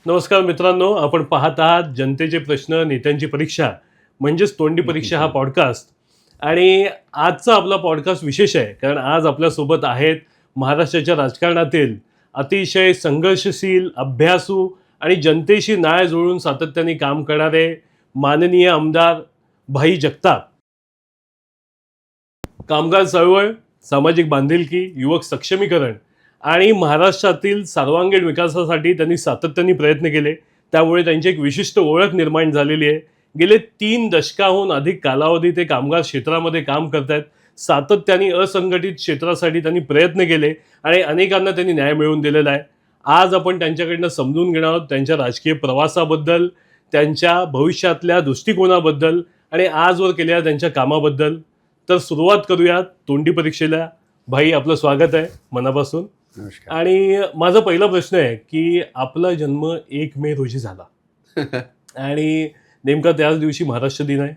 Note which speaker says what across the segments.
Speaker 1: नमस्कार मित्रांनो, आपण पाहत आहात जनतेचे प्रश्न नेत्यांची परीक्षा म्हणजेच तोंडी परीक्षा हा पॉडकास्ट. आणि आजचा आपला पॉडकास्ट विशेष आहे कारण आज आपल्यासोबत आहेत महाराष्ट्राच्या राजकारणातील अतिशय संघर्षशील, अभ्यासू आणि जनतेशी नाळ जुळून सातत्याने काम करणारे माननीय आमदार भाई जगताप. कामगार चळवळ, सामाजिक बांधिलकी, युवक सक्षमीकरण आणि महाराष्ट्रातील सर्वांगीण विकासासाठी त्यांनी सातत्याने प्रयत्न केले. त्यामुळे त्यांची एक विशिष्ट ओळख निर्माण झालेली आहे. गेले 3 दशकाहून अधिक कालावधी ते कामगार क्षेत्रामध्ये काम करत आहेत. सातत्याने असंघटित क्षेत्रासाठी त्यांनी प्रयत्न केले आणि अनेकांना त्यांनी न्याय मिळवून दिलेला आहे. आज आपण त्यांच्याकडनं समजून घेणार आहोत त्यांच्या राजकीय प्रवासाबद्दल, त्यांच्या भविष्यातल्या दृष्टिकोनाबद्दल आणि आजवर केलेल्या त्यांच्या कामाबद्दल. तर सुरुवात करूयात तोंडी परीक्षेला. भाई, आपलं स्वागत आहे मनापासून.
Speaker 2: नमस्कार.
Speaker 1: आणि माझा पहिला प्रश्न आहे की आपला जन्म 1 मे रोजी झाला आणि नेमका त्याच दिवशी महाराष्ट्र दिन आहे,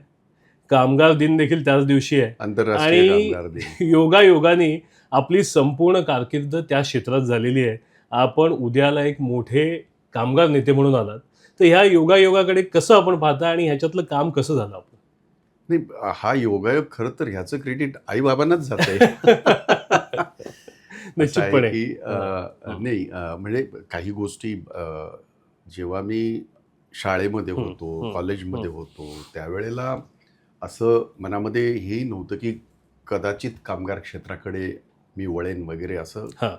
Speaker 1: कामगार दिन देखील त्याच दिवशी आहे
Speaker 2: आंतरराष्ट्रीय कामगार
Speaker 1: आणि
Speaker 2: दिन.
Speaker 1: योगायोगाने आपली संपूर्ण कारकीर्द त्या क्षेत्रात झालेली आहे. आपण उद्याला एक मोठे कामगार नेते म्हणून आलात. तर ह्या योगायोगाकडे कसं आपण पाहता आणि ह्याच्यातलं काम कसं झालं आपलं?
Speaker 2: नाही, हा योगायोग खरं तर ह्याचं क्रेडिट आई बाबांनाच जाते.
Speaker 1: निश्चितपणे.
Speaker 2: की नाही, म्हणजे काही गोष्टी जेव्हा मी शाळेमध्ये होतो, कॉलेजमध्ये होतो, त्यावेळेला असं मनामध्ये हेही नव्हतं की कदाचित कामगार क्षेत्राकडे मी वळेन वगैरे, असं
Speaker 1: हां,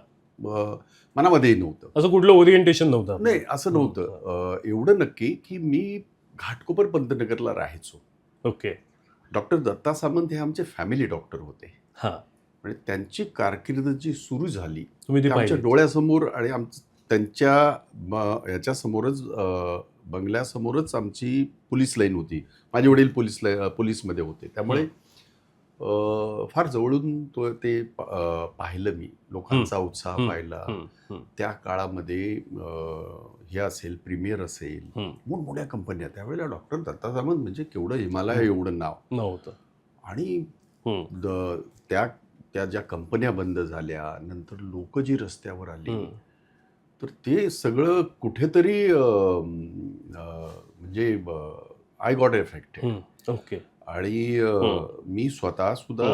Speaker 2: मनामध्येही नव्हतं.
Speaker 1: असं कुठलं ओरिएंटेशन नव्हतं आपलं?
Speaker 2: नाही, असं नव्हतं. एवढं नक्की की मी घाटकोपर पंतनगरला राहायचो.
Speaker 1: ओके.
Speaker 2: डॉक्टर दत्ता सामंत हे आमचे फॅमिली डॉक्टर होते.
Speaker 1: हां,
Speaker 2: म्हणजे त्यांची कारकीर्द जी सुरू झाली
Speaker 1: तुम्ही ती
Speaker 2: ती आमच्या
Speaker 1: पाहिली?
Speaker 2: डोळ्यासमोर आणि त्यांच्या याच्यासमोरच, बंगल्यासमोरच आमची पोलीस लाईन होती. माझे वडील पोलीसमध्ये होते, त्यामुळे फार जवळून ते पाहिलं मी. लोकांचा उत्साह पाहिला. त्या काळामध्ये हे असेल, प्रीमियर असेल, मोठमोठ्या कंपन्या. त्यावेळेला डॉक्टर दत्ता सामंत म्हणजे केवढं हिमालय एवढं नाव
Speaker 1: नव्हतं.
Speaker 2: आणि त्या ज्या कंपन्या बंद झाल्या, नंतर लोक जी रस्त्यावर आली, तर ते सगळं कुठेतरी म्हणजे आय गॉट एफेक्टेड.
Speaker 1: ओके.
Speaker 2: आणि मी स्वतः सुद्धा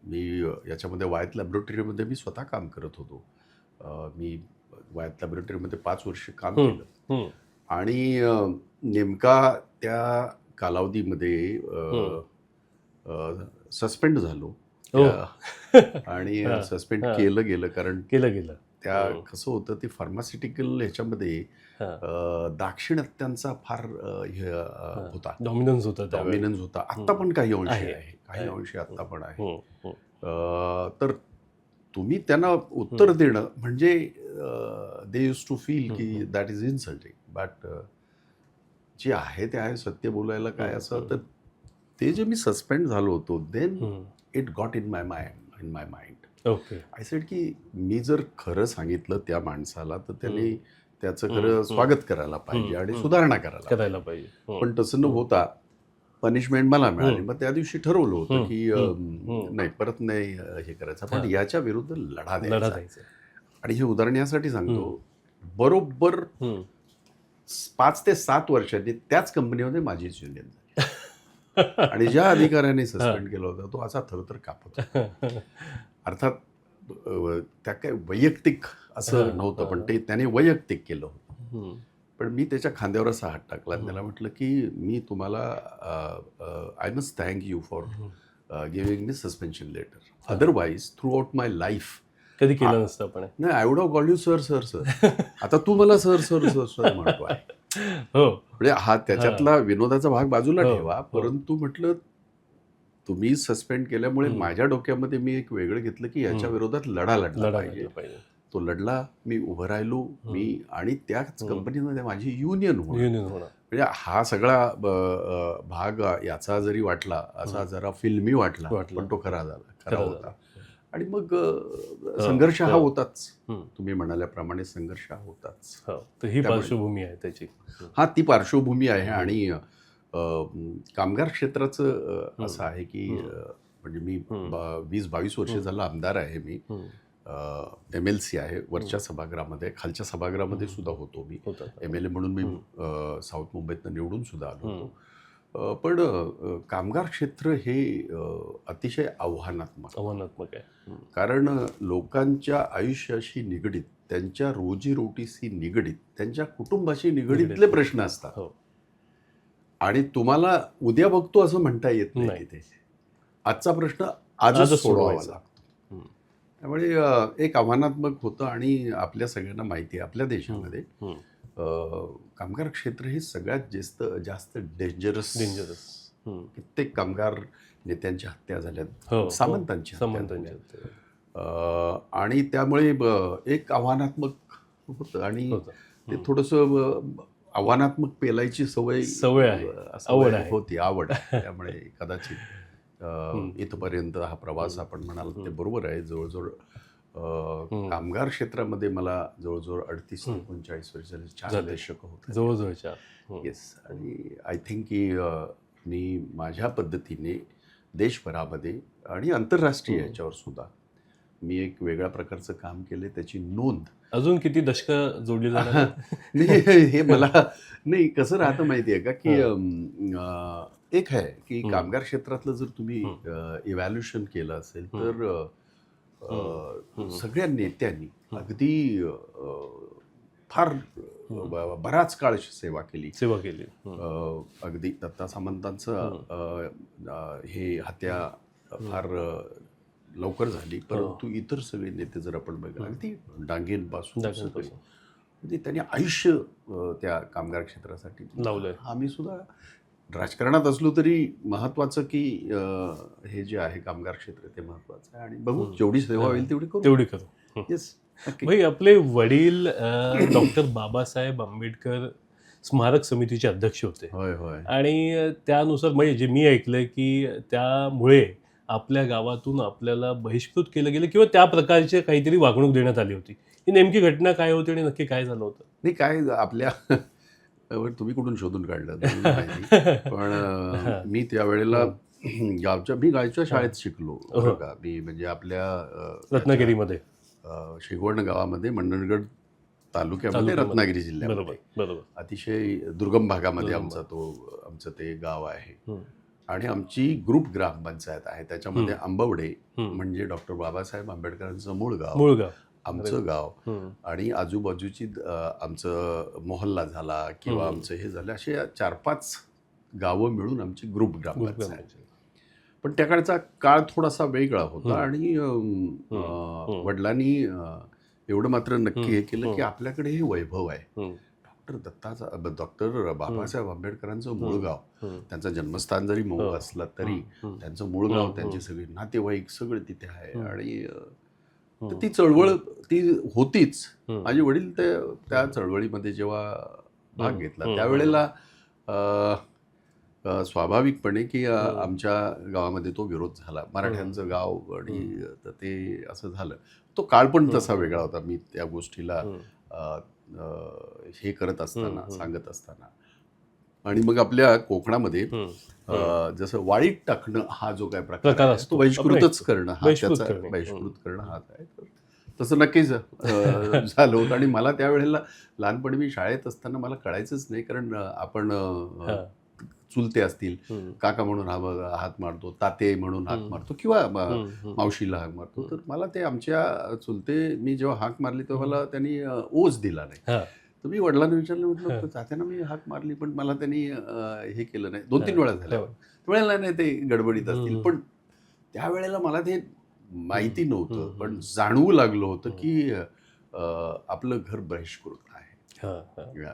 Speaker 2: मी याच्यामध्ये वायत लॅबोरेटरीमध्ये मी स्वतः काम करत होतो. मी वायत लॅबोरेटरीमध्ये 5 वर्ष काम केलं आणि नेमका त्या कालावधीमध्ये सस्पेंड झालो. आणि सस्पेंड केलं गेलं कारण
Speaker 1: केलं
Speaker 2: त्या कसं होतं, ते फार्मास्युटिकल ह्याच्यामध्ये दाक्षिणात्यांचा फार होता,
Speaker 1: डॉमिनन्स होता.
Speaker 2: आत्ता पण काही अंशी आहे, काही अंशी आत्ता पण आहे. तर तुम्ही त्यांना उत्तर देणं म्हणजे दे यूज टू फील की दॅट इज इन्सल्टिंग. बट जे आहे ते आहे, सत्य बोलायला काय असं. तर ते जे मी सस्पेंड झालो होतो, then it got in my mind.
Speaker 1: Okay.
Speaker 2: I said की मी जर खरं सांगितलं त्या माणसाला तर त्यांनी त्याचं खरं स्वागत करायला पाहिजे आणि सुधारणा करायला
Speaker 1: पाहिजे.
Speaker 2: पण तसं न होता पनिशमेंट मला मिळाली. मग त्या दिवशी ठरवलं होतं की नाही, परत नाही हे करायचं, पण याच्या विरुद्ध लढा द्यायचा. आणि हे उदाहरण यासाठी सांगतो, बरोबर 5 ते 7 वर्षांनी त्याच कंपनीमध्ये माझीच युनियन झाली. आणि ज्या अधिकाऱ्याने सस्पेंड केलं होतं तो असा थरथर कापत होता. अर्थात त्या काय वैयक्तिक असं नव्हतं, पण ते त्याने वैयक्तिक केलं होतं. पण मी त्याच्या खांद्यावर असा हात टाकला आणि त्याला म्हटलं की मी तुम्हाला I must thank you for giving me suspension letter. Otherwise throughout my life
Speaker 1: कधी केलं नसतं आपण.
Speaker 2: नाही, I would have called you sir sir sir. आता तू मला सर सर सर सर म्हणतो आहे.
Speaker 1: हो,
Speaker 2: म्हणजे हा त्याच्यातला विनोदाचा भाग बाजूला ठेवा, परंतु म्हटलं तुम्ही सस्पेंड केल्यामुळे माझ्या डोक्यामध्ये मी एक वेगळं घेतलं की याच्या विरोधात लढला पाहिजे. तो लढला, मी उभं राहिलो, मी आणि त्याच कंपनीमध्ये माझी युनियन होणार. म्हणजे हा सगळा भाग याचा जरी वाटला, असा जरा फिल्मी वाटला, पण तो खरा होता. आणि मग संघर्ष हा होताच, तुम्ही म्हणाल्याप्रमाणे संघर्ष हा होताच.
Speaker 1: तर ही पार्श्वभूमी आहे त्याची.
Speaker 2: हा, ती पार्श्वभूमी आहे. आणि कामगार क्षेत्राचं असं आहे की म्हणजे मी 20-22 वर्ष झालं आमदार आहे मी. MLC आहे वरच्या सभागृहामध्ये, खालच्या सभागृहामध्ये सुद्धा होतो मी. MLA म्हणून मी साऊथ मुंबईतनं निवडून सुद्धा आलो होतो. पण कामगार क्षेत्र हे अतिशय आव्हानात्मक
Speaker 1: आहे.
Speaker 2: कारण लोकांच्या आयुष्याशी निगडीत, त्यांच्या रोजीरोटीशी निगडीत, त्यांच्या कुटुंबाशी निगडीतले प्रश्न असतात. आणि तुम्हाला उद्या बघतो असं म्हणता येत नाही तिथे. आजचा प्रश्न आजच सोडवावा लागतो. त्यामुळे एक आव्हानात्मक होतं. आणि आपल्या सगळ्यांना माहिती आहे आपल्या देशामध्ये कामगार क्षेत्र हे सगळ्यात जास्त डेंजरस. कित्येक कामगार नेत्यांच्या हत्या झाल्यात, सामंतांची. आणि त्यामुळे एक आव्हानात्मक होतं. आणि ते थोडंसं आव्हानात्मक पेलायची सवय होती, आवड. त्यामुळे कदाचित इथपर्यंत हा प्रवास आपण म्हणाल ते बरोबर आहे. जवळजवळ कामगार क्षेत्रामध्ये मला जवळजवळ 38 ते 39 वर्ष झाले, 4 दशक होत
Speaker 1: जवळजवळ.
Speaker 2: येस. आणि आय थिंक की मी माझ्या पद्धतीने देशभरामध्ये आणि आंतरराष्ट्रीय याच्यावर सुद्धा मी एक वेगळ्या प्रकारचं काम केलं. त्याची नोंद
Speaker 1: अजून किती दशकं जोडली जाणार?
Speaker 2: हे मला नाही कसं राहतं माहिती आहे का, की एक आहे की कामगार क्षेत्रातलं जर तुम्ही इव्हॅल्युएशन केलं असेल तर सगळ्या नेत्यांनी अगदी फार बराच काळ सेवा केली. अगदी दत्ता सामंतांचं हे हत्या फार लवकर झाली, परंतु इतर सगळे नेते जर आपण बघितलं अगदी डांगेंपासून म्हणजे त्यांनी आयुष्य त्या कामगार क्षेत्रासाठी
Speaker 1: लावलंय.
Speaker 2: आम्ही सुद्धा राजकारणात असलो तरी महत्वाचं की हे जे आहे कामगार क्षेत्र ते महत्वाचं आहे. आणि बघू जेवढी सेवा होईल तेवढी करू. येस.
Speaker 1: भाई, आपले वडील डॉक्टर बाबासाहेब आंबेडकर स्मारक समितीचे अध्यक्ष होते. आणि त्यानुसार म्हणजे जे मी ऐकलंय की त्यामुळे आपल्या गावातून आपल्याला बहिष्कृत केलं गेलं किंवा त्या प्रकारची काहीतरी वागणूक देण्यात आली होती. ही नेमकी घटना काय होती आणि नक्की काय झालं होतं?
Speaker 2: नाही, काय आपल्या तुम्ही कुठून शोधून काढलं पण मी त्यावेळेला गावच्या शाळेत शिकलो का मी. म्हणजे आपल्या
Speaker 1: रत्नागिरीमध्ये
Speaker 2: शिगवण गावामध्ये मंडणगड तालुक्यामध्ये रत्नागिरी जिल्ह्यामध्ये अतिशय दुर्गम भागामध्ये आमचं ते गाव आहे. आणि आमची ग्रुप ग्रामपंचायत आहे. त्याच्यामध्ये आंबवडे म्हणजे डॉक्टर बाबासाहेब आंबेडकरांचं मूळ गाव, आमचं गाव आणि आजूबाजूची आमचं मोहल्ला झाला किंवा आमचं हे झालं, असे 4-5 गावं मिळून आमची ग्रुप ग्रामपंचायत. पण त्याकडचा काळ थोडासा वेगळा होता. आणि वडिलांनी एवढं मात्र नक्की हे केलं की आपल्याकडे हे वैभव आहे. डॉक्टर बाबासाहेब आंबेडकरांचं मूळ गाव, त्यांचं जन्मस्थान जरी मऊ असलं तरी त्यांचं मूळ गाव, त्यांचे सगळे नातेवाईक सगळे तिथे आहे. आणि ती चळवळ ती होतीच. माझे वडील त्या चळवळीमध्ये जेव्हा भाग घेतला त्यावेळेला स्वाभाविकपणे की आमच्या गावामध्ये तो विरोध झाला. मराठ्यांचं गाव आणि ते असं झालं. तो काळ पण तसा वेगळा होता. मी त्या गोष्टीला हे करत असताना, सांगत असताना. आणि मग आपल्या कोकणामध्ये जसं वाळीत टाकणं हा जो काय प्रकार असतो, बहिष्कृतच करणं हा त्याचा बहिष्कृत करणं हा काय, तसं नक्कीच झालं होतं. आणि मला त्यावेळेला लहानपणी मी शाळेत असताना मला कळायचंच नाही. कारण आपण चुलते असतील, काका म्हणून हात मारतो, ताते म्हणून हाक मारतो किंवा मावशीला हाक मारतो. तर मला ते आमच्या चुलते मी जेव्हा हाक मारली तेव्हा मला त्यांनी ओझ दिला नाही. तर मी वडिलांना विचारलं, म्हटलं तात्यांना मी हाक मारली पण मला त्यांनी हे केलं नाही. 2-3 वेळा झाल्यावर वेळेला नाही ते गडबडीत असतील. पण त्यावेळेला मला ते माहिती नव्हतं, पण जाणवू लागलं होतं की आपलं घर बहिष्कृत आहे.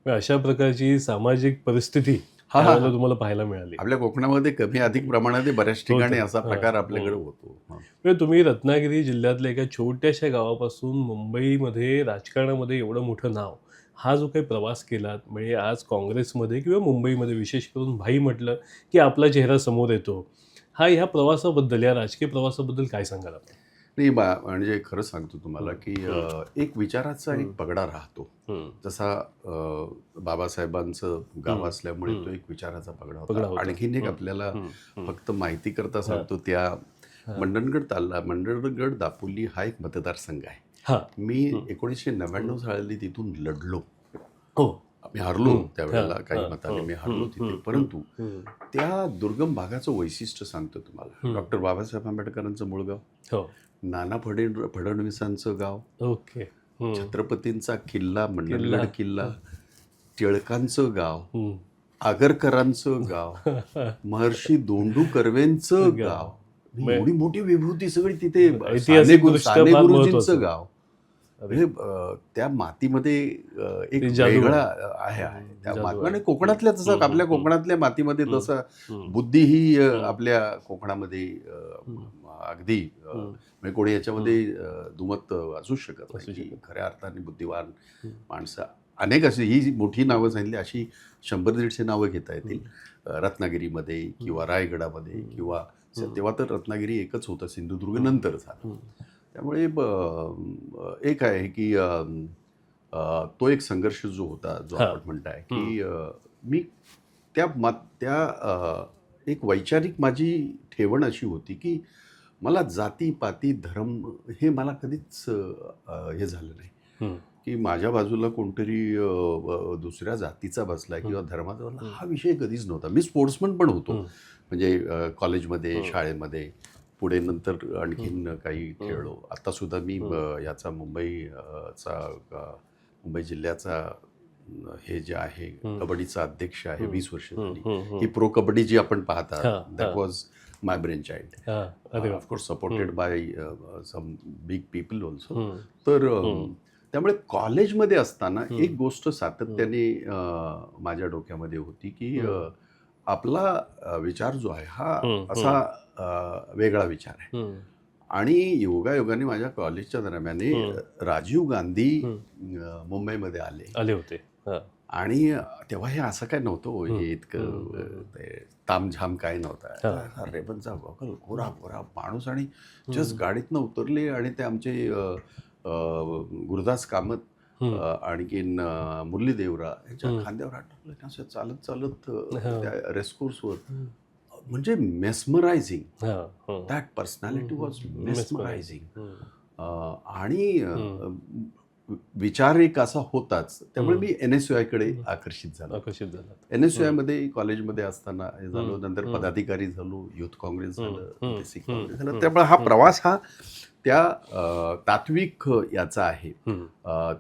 Speaker 1: अशा प्रकारची सामाजिक परिस्थिती तुम्हाला पाहायला मिळाली
Speaker 2: आपल्या कोकणामध्ये. कमी अधिक प्रमाणात बऱ्याच ठिकाणी असा प्रकार आपल्याकडे होतो.
Speaker 1: तुम्ही रत्नागिरी जिल्ह्यातल्या एका छोट्याशा गावापासून मुंबईमध्ये राजकारणामध्ये एवढं मोठं नाव, हा जो काही प्रवास केलात, म्हणजे आज काँग्रेसमध्ये किंवा मुंबईमध्ये विशेष करून भाई म्हटलं की आपला चेहरा समोर येतो. ह्या प्रवासाबद्दल, या राजकीय प्रवासाबद्दल काय सांगाल आपण?
Speaker 2: नाही म्हणजे खरं सांगतो तुम्हाला की एक विचाराचा एक पगडा राहतो. जसा बाबासाहेबांचं गाव असल्यामुळे तो एक विचाराचा पगडा होता. आणखीन एक आपल्याला फक्त माहिती करता सांगतो, त्या मंडणगड दापोली हा एक मतदारसंघ आहे.
Speaker 1: हा.
Speaker 2: मी 1999 साली तिथून लढलो.
Speaker 1: हो.
Speaker 2: मी हरलो त्यावेळेला,
Speaker 1: हा,
Speaker 2: काही
Speaker 1: हा,
Speaker 2: मताने मी
Speaker 1: हा,
Speaker 2: हरलो तिथे. परंतु त्या दुर्गम भागाचं वैशिष्ट्य सांगतो तुम्हाला. डॉक्टर बाबासाहेब आंबेडकरांचं मूळ गाव,
Speaker 1: हो.
Speaker 2: नाना फडणवीसांचं गाव,
Speaker 1: ओके.
Speaker 2: छत्रपतींचा किल्ला मंडणगड किल्ला, टिळकांचं गाव, आगरकरांचं गाव, महर्षी दोंडू कर्वेंचं गाव, एवढी मोठी विभूती सगळी तिथे, साने गुरुजींचं गाव. म्हणजे त्या मातीमध्ये एक वेगळा आहे त्या माती. आणि कोकणातल्या तसं आपल्या कोकणातल्या मातीमध्ये तसं बुद्धी ही आपल्या कोकणामध्ये अगदी म्हणजे कोणी याच्यामध्ये दुमत असू शकत नाही. खऱ्या अर्थाने बुद्धिवान माणसं अनेक अशी, ही मोठी नावं सांगितली अशी 100-150 नावं घेता येतील. रत्नागिरीमध्ये किंवा रायगडामध्ये किंवा तेव्हा तर रत्नागिरी एकच होतं, सिंधुदुर्ग नंतर झालं. त्यामुळे एक आहे की तो एक संघर्ष जो होता, जो आपण म्हणताय की मी त्या एक वैचारिक माझी ठेवण अशी होती की मला जाती पाती धर्म हे मला कधीच हे झालं नाही की माझ्या बाजूला कोणतरी दुसऱ्या जातीचा बसलाय किंवा धर्माचा बसला, हा विषय कधीच नव्हता. मी स्पोर्ट्समन पण होतो, म्हणजे कॉलेजमध्ये, शाळेमध्ये, पुढे नंतर आणखीन काही खेळलो. आत्तासुद्धा मी याचा मुंबई जिल्ह्याचा हे जे आहे कबड्डीचा अध्यक्ष आहे 20 वर्ष झाली. ही प्रो कबड्डी जी आपण पाहता, that was my brain child, of course supported by some big people also. तर त्यामुळे कॉलेजमध्ये असताना एक गोष्ट सातत्याने माझ्या डोक्यामध्ये होती की आपला विचार जो आहे हा असा वेगळा विचार आहे. आणि योगायोगाने माझ्या कॉलेजच्या दरम्याने राजीव गांधी मुंबईमध्ये आले होते. आणि तेव्हा हे असं काय नव्हतं, हे इतकं तामझाम काय नव्हता. रेबनचा गोरा गोरा माणूस, आणि जस्ट गाडीतनं उतरले आणि ते आमचे गुरुदास कामत आणखीन मुरली देवरा यांच्या खांद्यावर आठवलं, असं चालत चालत त्या रेसकोर्सवर. म्हणजे mesmerising, that personality was mesmerising. आणि विचार एक असा होताच. त्यामुळे मी NSUI कडे आकर्षित झालो. NSUI मध्ये कॉलेजमध्ये असताना हे झालो, नंतर पदाधिकारी झालो, युथ काँग्रेस झालं, सिख काँग्रेस झालं. त्यामुळे हा प्रवास हा त्या तात्विक याचा आहे,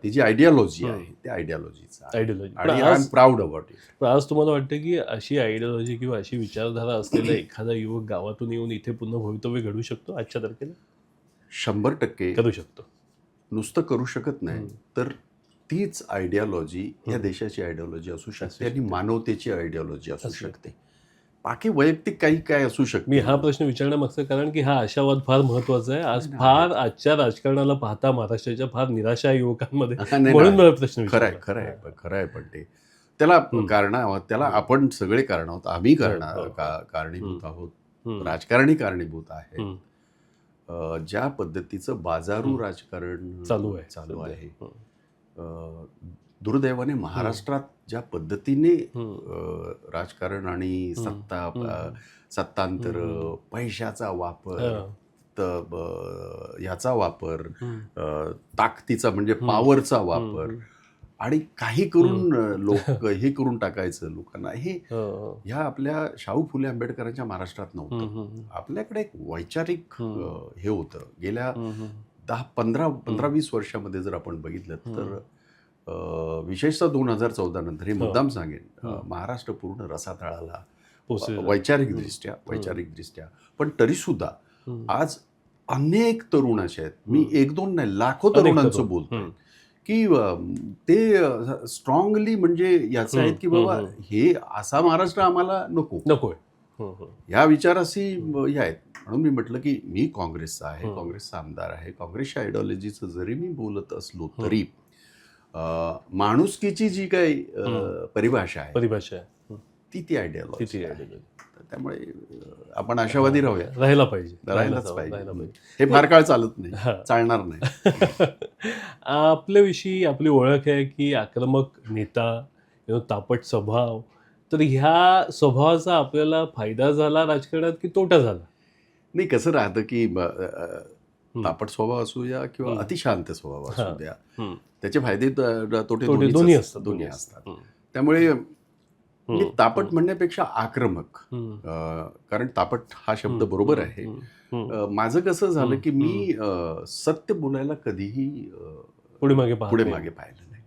Speaker 2: ती जी आयडियोलॉजी आहे त्या आयडियोलॉजीचा, आणि I am proud about it.
Speaker 1: आज तुम्हाला वाटतं की अशी आयडियोलॉजी किंवा अशी विचारधारा असलेला एखादा युवक गावातून येऊन इथे पुन्हा भवितव्य घडू शकतो आजच्या तारखेला?
Speaker 2: 100%
Speaker 1: करू शकतो.
Speaker 2: नुसतं करू शकत नाही, तर तीच आयडियोलॉजी या देशाची आयडियोलॉजी असू शकते आणि मानवतेची आयडियोलॉजी असू शकते. बाकी वैयक्तिक काही काय असू शकते.
Speaker 1: मी हा प्रश्न विचारण्यामागचं कारण की हा आशावाद फार महत्वाचा आहे. आज फार आजच्या राजकारणाला पाहता महाराष्ट्राच्या फार निराशा आहे युवकांमध्ये, म्हणून मला प्रश्न
Speaker 2: खरंय. पण ते त्याला त्याला आपण सगळे कारण आहोत, आम्ही कारणीभूत आहोत, राजकारणी कारणीभूत आहेत. ज्या पद्धतीचं बाजारू राजकारण चालू आहे, दुर्दैवाने महाराष्ट्रात ज्या पद्धतीने राजकारण आणि सत्तांतर, पैशाचा वापर, याचा वापर, ताकदीचा म्हणजे पॉवरचा वापर, आणि काही करून लोक हे करून टाकायचं लोकांना, हे ह्या आपल्या शाहू फुले आंबेडकरांच्या महाराष्ट्रात नव्हतं. आपल्याकडे एक वैचारिक हे होतं. गेल्या 10-15-20 वर्षामध्ये जर आपण बघितलं तर विशेषतः 2014 नंतर, हे मुद्दाम सांगेन, महाराष्ट्र पूर्ण रसातळाला वैचारिकदृष्ट्या. पण तरी सुद्धा आज अनेक तरुण असे आहेत, मी 1-2 नाही, लाखो तरुणांचं बोलतोय की ते स्ट्रॉंगली म्हणजे याचे आहेत की बाबा हे असा महाराष्ट्र आम्हाला नकोय, ह्या विचाराशी हे आहेत. म्हणून मी म्हटलं की मी काँग्रेसचा आहे, काँग्रेसचा आमदार आहे, काँग्रेसच्या आयडियोलॉजीचं जरी मी बोलत असलो तरी माणुसकीची जी काही परिभाषा आहे ती आयडियोलॉजी. त्यामुळे आपण आशावादी राहायलाच पाहिजे. हे फार काळ चालत नाही, चालणार नाही.
Speaker 1: आपल्याविषयी आपली ओळख आहे की आक्रमक नेता, तापट स्वभाव. तर ह्या स्वभावाचा आपल्याला फायदा झाला राजकारणात की तोटा झाला?
Speaker 2: नाही, कसं राहतं की तापट स्वभाव असू द्या किंवा अतिशांत स्वभाव असू द्या, त्याचे फायदे तोटे
Speaker 1: दोन्ही असतात.
Speaker 2: दोन्ही असतात. त्यामुळे मी तापट म्हणण्यापेक्षा आक्रमक, कारण तापट हा शब्द बरोबर आहे. माझं कसं झालं की मी सत्य बोलायला कधीही पुढे मागे पाहिलं नाही.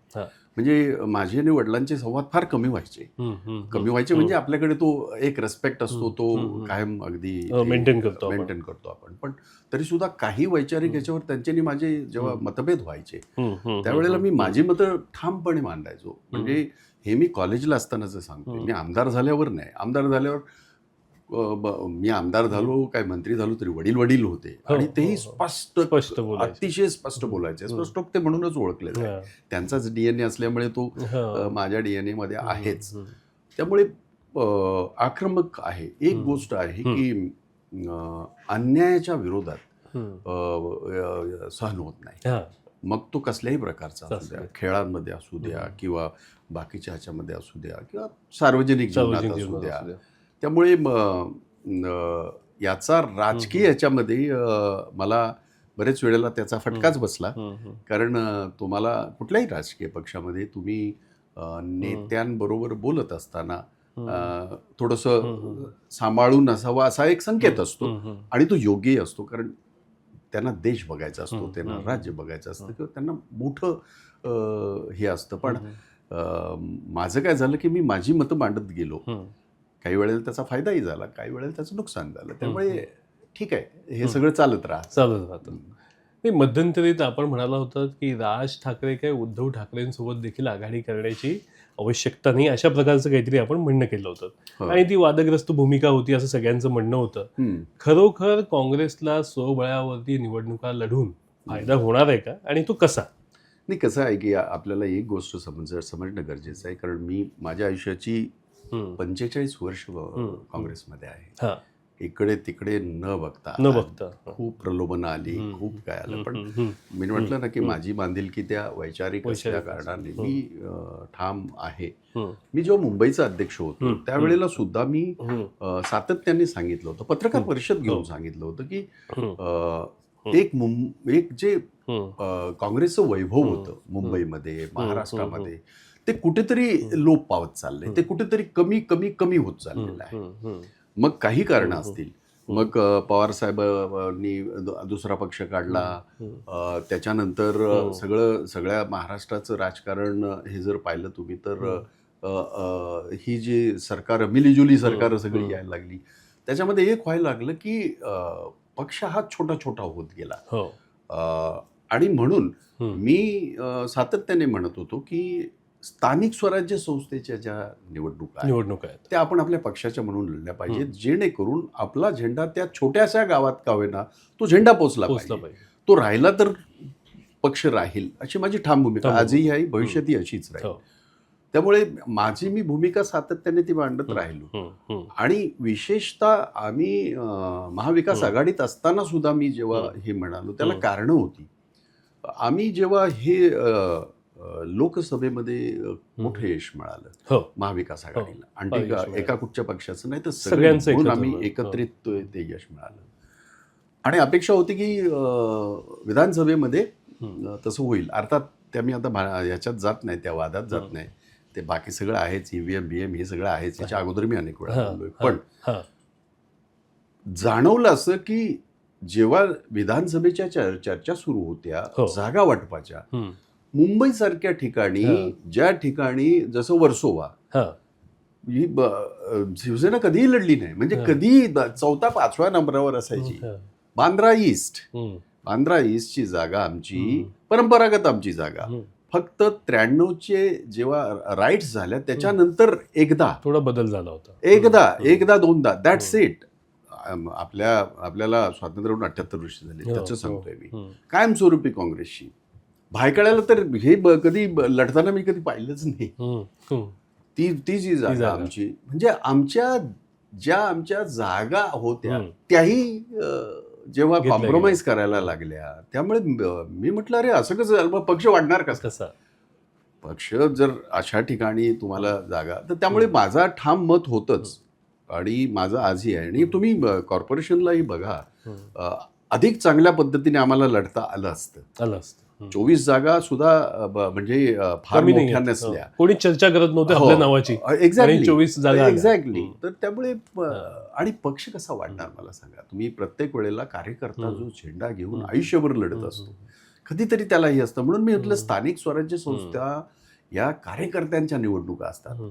Speaker 2: म्हणजे माझे आणि वडिलांचे संवाद फार कमी व्हायचे. म्हणजे आपल्याकडे तो एक रिस्पेक्ट असतो, तो कायम अगदी
Speaker 1: मेंटेन
Speaker 2: करतो आपण. पण तरी सुद्धा काही वैचारिक याच्यावर त्यांचे आणि माझे जेव्हा मतभेद व्हायचे त्यावेळेला मी माझी मतं ठामपणे मांडायचो. म्हणजे हे मी कॉलेजला असतानाच सांगतो, मी आमदार झाल्यावर नाही. आमदार झाल्यावर मी आमदार झालो, काय मंत्री झालो तरी वडील होते आणि तेही स्पष्ट अतिशय स्पष्ट बोलायचे. स्पष्टोक्ते म्हणूनच ओळखले जाते. त्यांचाच DNA असल्यामुळे तो माझ्या DNA मध्ये आहेच. त्यामुळे आक्रमक आहे. एक गोष्ट आहे की अन्यायाच्या विरोधात सहन होत नाही. मग तो कसल्याही प्रकारचा असू द्या, खेळांमध्ये असू द्या किंवा बाकीच्या ह्याच्यामध्ये असू द्या किंवा सार्वजनिक जीवनात असू द्या. त्यामुळे याचा राजकीय याच्यामध्ये मला बरेच वेळेला त्याचा फटकाच बसला. कारण तुम्हाला कुठल्याही राजकीय पक्षामध्ये तुम्ही नेत्यांबरोबर बोलत असताना थोडंसं सांभाळून असावं असा एक संकेत असतो आणि तो योग्यही असतो. कारण त्यांना देश बघायचा असतो, त्यांना राज्य बघायचं असतं किंवा त्यांना मोठं हे असतं. पण माझं काय झालं की मी माझी मतं मांडत गेलो. काही वेळेला त्याचा फायदाही झाला, काही वेळेला त्याचं नुकसान झालं. त्यामुळे ठीक आहे, हे सगळं चालत
Speaker 1: राहतं. मध्यंतरीत आपण म्हणाला होता की राज ठाकरे काय उद्धव ठाकरेंसोबत देखील आघाडी करण्याची आवश्यकता नाही, अशा प्रकारचं काहीतरी आपण म्हणणं केलं होतं आणि ती वादग्रस्त भूमिका होती असं सगळ्यांचं म्हणणं होतं. खरोखर काँग्रेसला स्वबळावरती निवडणुका लढून फायदा होणार आहे का आणि तो कसा?
Speaker 2: नाही, कसं आहे की आपल्याला एक गोष्ट समजणं गरजेचं आहे. कारण मी माझ्या आयुष्याची 45 वर्ष काँग्रेसमध्ये आहे. इकडे तिकडे न बघता खूप प्रलोभनं आली, खूप काय आलं. पण मी म्हटलं ना की माझी बांधिलकी त्या वैचारिक असल्या कारणाने मी ठाम आहे. मी जेव्हा मुंबईचा अध्यक्ष होतो त्यावेळेला सुद्धा मी सातत्याने सांगितलं होतं, पत्रकार परिषद घेऊन सांगितलं होतं की एक जे काँग्रेसचं वैभव होतं मुंबईमध्ये, महाराष्ट्रामध्ये, ते कुठेतरी लोप पावत चाललंय. ते कुठेतरी कमी होत चाललेलं आहे. मग काही कारणं असतील. मग पवार साहेबांनी दुसरा पक्ष काढला. त्याच्यानंतर सगळ्या महाराष्ट्राचं राजकारण हे जर पाहिलं तुम्ही तर ही जी सरकार, मिलीजुली सरकार सगळी यायला लागली. त्याच्यामध्ये एक व्हायला लागलं की पक्ष हा छोटा होत गेला. आणि म्हणून मी सातत्याने म्हणत होतो की स्थानिक स्वराज्य संस्थेच्या ज्या निवडणुका आहेत त्या आपण आपल्या पक्षाच्या म्हणून लढल्या पाहिजेत, जेणेकरून आपला झेंडा त्या छोट्याशा गावात का होईना तो झेंडा पोचला पाहिजे. तो राहिला तर पक्ष राहील, अशी माझी ठाम भूमिका आजही आहे, भविष्यातही अशीच राहील. त्यामुळे माझी मी भूमिका सातत्याने ती मांडत राहिलो. आणि विशेषतः आम्ही महाविकास आघाडीत असताना सुद्धा मी जेव्हा हे म्हणालो त्याला कारणं होती. आम्ही जेव्हा हे लोकसभेमध्ये मोठं यश मिळालं महाविकास आघाडीला, आणि एका कुठच्या पक्षाचं नाही तर सगळ्यांचं म्हणून आम्ही एकत्रित ते यश मिळालं. आणि अपेक्षा होती की विधानसभेमध्ये तसं होईल. अर्थात त्या मी आता ह्याच्यात जात नाही, त्या वादात जात नाही. ते बाकी सगळं आहेच, EVM BM हे सगळं आहेच, याच्या अगोदर मी अनेक वेळा बोललोय. पण जाणवलं असं की जेव्हा विधानसभेच्या चर्चा सुरू होत्या जागा वाटपाच्या, मुंबईसारख्या ठिकाणी, ज्या ठिकाणी जसं वर्सोवा, ही शिवसेना कधीही लढली नाही. म्हणजे कधी 4-5व्या नंबरावर असायची. बांद्रा ईस्टची जागा आमची, परंपरागत आमची जागा, फक्त 93चे जेव्हा राईट्स झाल्या त्याच्यानंतर एकदा
Speaker 1: थोडा बदल झाला होता.
Speaker 2: एकदा दोनदा, दॅट्स इट. आपल्याला स्वातंत्र्य होऊन 78 वर्ष झाले, त्याचं सांगतोय मी. कायमस्वरूपी काँग्रेसशी भायखळ्याला तर हे कधी लढताना मी कधी पाहिलंच नाही. ती जी जागा आमची, म्हणजे आमच्या जागा होत्या त्याही जेव्हा कॉम्प्रोमाइज करायला लागल्या, त्यामुळे मी म्हटलं अरे असं कसं, पक्ष वाढणार कसा? पक्ष जर अशा ठिकाणी तुम्हाला जागा, तर त्यामुळे माझा ठाम मत होतंच आणि माझं आजही आहे. आणि तुम्ही कॉर्पोरेशनलाही बघा, अधिक चांगल्या पद्धतीने आम्हाला लढता आलं असतं. 24 जागा सुद्धा म्हणजे फार
Speaker 1: कमी
Speaker 2: मोठ्या
Speaker 1: नाही,
Speaker 2: नसल्या.
Speaker 1: कोणी चर्चा करत नव्हते आपल्या नावाची.
Speaker 2: एक्झॅक्टली
Speaker 1: 24 जागा
Speaker 2: एक्झॅक्टली. तर त्यामुळे आणि पक्ष कसा वाढणार मला सांगा. तुम्ही प्रत्येक वेळेला कार्यकर्ता जो झेंडा घेऊन आयुष्यभर लढत असतो, कधीतरी त्याला हे असतं. म्हणून मी म्हटलं स्थानिक स्वराज्य संस्था या कार्यकर्त्यांच्या निवडणुका असतात,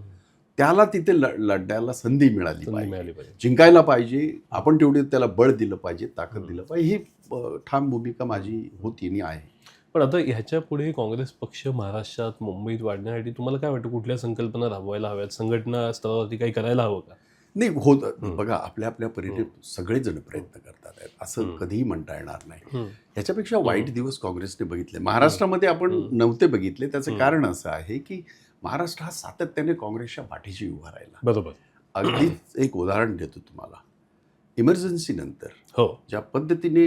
Speaker 2: त्याला तिथे लढण्याला संधी मिळाली पाहिजे, जिंकायला पाहिजे. आपण तेवढी त्याला बळ दिलं पाहिजे, ताकद दिलं पाहिजे. ही ठाम भूमिका माझी होती आणि आहे.
Speaker 1: पण आता ह्याच्या पुढे काँग्रेस पक्ष महाराष्ट्रात, मुंबईत वाढण्यासाठी तुम्हाला काय वाटतं, कुठल्या संकल्पना राबवायला हव्यात? संघटना स्तरावरती काही करायला हवं का?
Speaker 2: नाही होत. बघा, आपल्या आपल्या परीने सगळेजण प्रयत्न करतात आहेत, असं कधीही म्हणता येणार नाही. ह्याच्यापेक्षा वाईट दिवस काँग्रेसने बघितले महाराष्ट्रामध्ये, आपण नव्हते बघितले. त्याचं कारण असं आहे की महाराष्ट्र हा सातत्याने काँग्रेसच्या पाठीशी उभा राहिला.
Speaker 1: बरोबर.
Speaker 2: अगदीच एक उदाहरण देतो तुम्हाला. इमर्जन्सी नंतर
Speaker 1: हो,
Speaker 2: ज्या पद्धतीने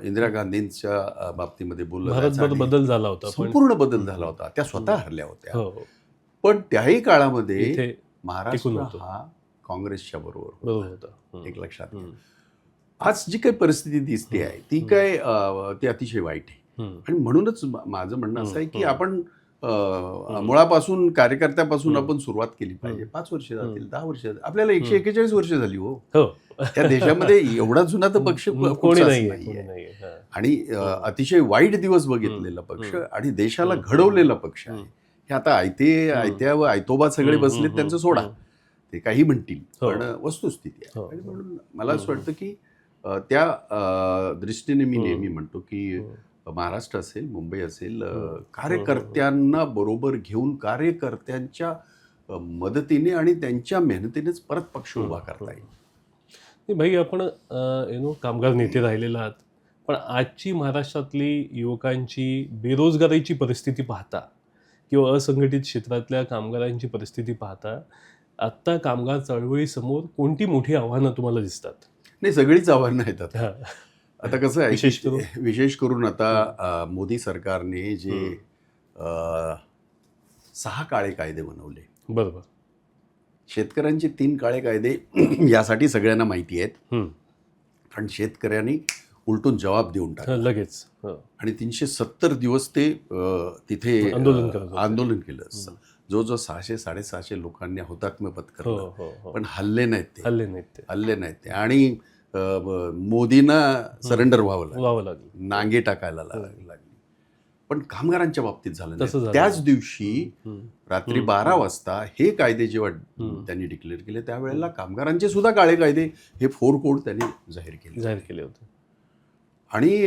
Speaker 2: इंदिरा गांधींच्या बाबतीमध्ये
Speaker 1: भारतभर
Speaker 2: बोललं,
Speaker 1: बदल झाला होता,
Speaker 2: संपूर्ण बदल झाला होता. त्या स्वतः हरल्या होत्या.
Speaker 1: हो,
Speaker 2: पण त्याही काळामध्ये
Speaker 1: इथे
Speaker 2: महाराष्ट्र हा काँग्रेसच्या बरोबर
Speaker 1: होता.
Speaker 2: एक लक्षात घ्या. आज जी काही परिस्थिती दिसते आहे ती काय ती अतिशय वाईट आहे. आणि म्हणूनच माझं म्हणणं असं आहे की आपण मुळापासून, कार्यकर्त्यापासून आपण सुरुवात केली पाहिजे. 5 वर्ष जातील, 10 वर्ष जातील. आपल्याला 141 वर्ष झाली हो. त्या देशामध्ये एवढा जुना तर पक्ष
Speaker 1: कोणी
Speaker 2: नाहीये. आणि अतिशय वाईट दिवस बघितलेला पक्ष आणि देशाला घडवलेला पक्ष आहे. हे आता आयत्या व आयतोबा सगळे बसलेत, त्यांचं सोडा, ते काही म्हणतील, पण वस्तुस्थिती आहे. आणि म्हणून मला असं वाटतं की त्या दृष्टीने मी नेहमी म्हणतो की महाराष्ट्र असेल, मुंबई असेल, कार्यकर्त्यांना बरोबर घेऊन, कार्यकर्त्यांच्या मदतीने आणि त्यांच्या मेहनतीनेच परत पक्ष उभा करता येईल.
Speaker 1: भाई, आपण कामगार नेते राहिलेला आहात, पण आजची महाराष्ट्रातली युवकांची बेरोजगारीची परिस्थिती पाहता किंवा असंघटित क्षेत्रातल्या कामगारांची परिस्थिती पाहता, आत्ता कामगार चळवळीसमोर कोणती मोठी आव्हानं तुम्हाला दिसतात?
Speaker 2: नाही, सगळीच आव्हानं आहेत. आता कसं आहे, विशेष करून आता मोदी सरकारने जे 6 काळे कायदे बनवले.
Speaker 1: बरोबर.
Speaker 2: शेतकऱ्यांचे 3 काळे कायदे यासाठी सगळ्यांना माहिती आहेत, कारण शेतकऱ्यांनी उलटून जबाब देऊन टाकला
Speaker 1: लगेच.
Speaker 2: आणि 370 दिवस ते तिथे आंदोलन केलं. जो 600-650 लोकांनी हुतात्मा पत्करलं, पण हल्ले नाहीत ते. आणि मोदींना सरेंडर व्हावं लागलं, नांगे टाकायला लागली. पण कामगारांच्या बाबतीत झालं नाही. त्याच दिवशी रात्री 12 वाजता हे कायदे जेव्हा त्यांनी डिक्लेअर केले, त्यावेळेला कामगारांचे सुद्धा काळे कायदे, हे 4 कोड त्यांनी जाहीर केले होते. आणि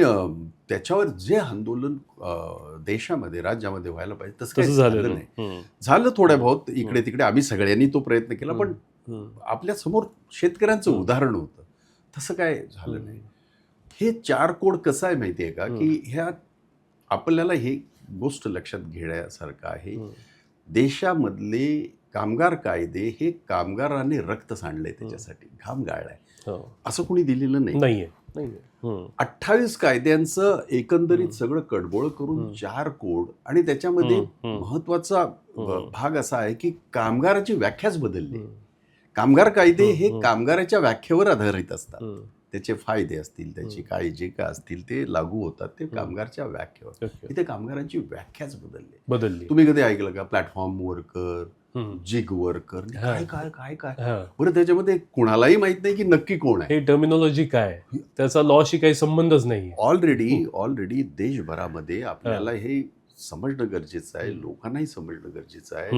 Speaker 2: त्याच्यावर जे आंदोलन देशामध्ये, राज्यामध्ये व्हायला पाहिजे तसं झालं नाही. झालं थोड्या बहुत इकडे तिकडे, आम्ही सगळ्यांनी तो प्रयत्न केला, पण आपल्या समोर शेतकऱ्यांचं उदाहरण होतं, तसं काय झालं नाही. हे 4 कोड कसं आहे माहिती आहे का, की ह्या आपल्याला हे गोष्ट लक्षात घेण्यासारखं आहे. देशामधले कामगार कायदे हे कामगारांनी रक्त सांडलंय, त्याच्यासाठी घाम गाळलाय, असं कोणी दिलेलं नाहीये. 28 कायद्यांचं एकंदरीत सगळं कडबोळ करून 4 कोड, आणि त्याच्यामध्ये महत्वाचा भाग असा आहे की कामगाराची व्याख्याच बदलली. कामगार कायदे हे कामगाराच्या व्याख्येवर आधारित असतात. त्याचे फायदे असतील, त्याची काय जे काय असतील ते लागू होतात ते कामगारच्या व्याख्येवर. इथे कामगारांची व्याख्याच बदलली. तुम्ही कधी ऐकलं का प्लॅटफॉर्म वर्कर, जिग वर्कर, काय काय काय काय बरं, त्याच्यामध्ये कुणालाही माहित नाही की नक्की कोण आहे,
Speaker 1: हे टर्मिनॉलॉजी काय, त्याचा लॉशी काही संबंधच नाही.
Speaker 2: ऑलरेडी देशभरामध्ये आपल्याला हे समजणं गरजेचं आहे, लोकांनाही समजणं गरजेचं आहे.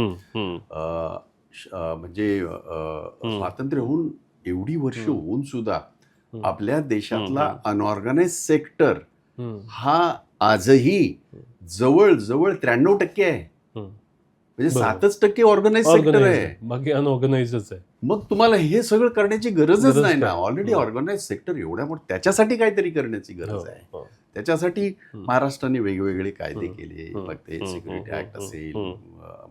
Speaker 2: म्हणजे स्वातंत्र्य होऊन एवढी वर्ष होऊन सुद्धा आपल्या देशातला अनऑर्गनाइज सेक्टर हा आजही जवळजवळ 93% आहे. म्हणजे 7% ऑर्गनाइज सेक्टर आहे,
Speaker 1: बाकी अनऑर्गनाइजच आहे.
Speaker 2: मग तुम्हाला हे सगळं करण्याची गरजच नाही ना. ऑलरेडी ऑर्गनाइज सेक्टर एवढ्या मोठं, त्याच्यासाठी काहीतरी करण्याची गरज आहे. त्याच्यासाठी महाराष्ट्राने वेगवेगळे कायदे केले. मग ते सिक्युरिटी ऍक्ट असेल,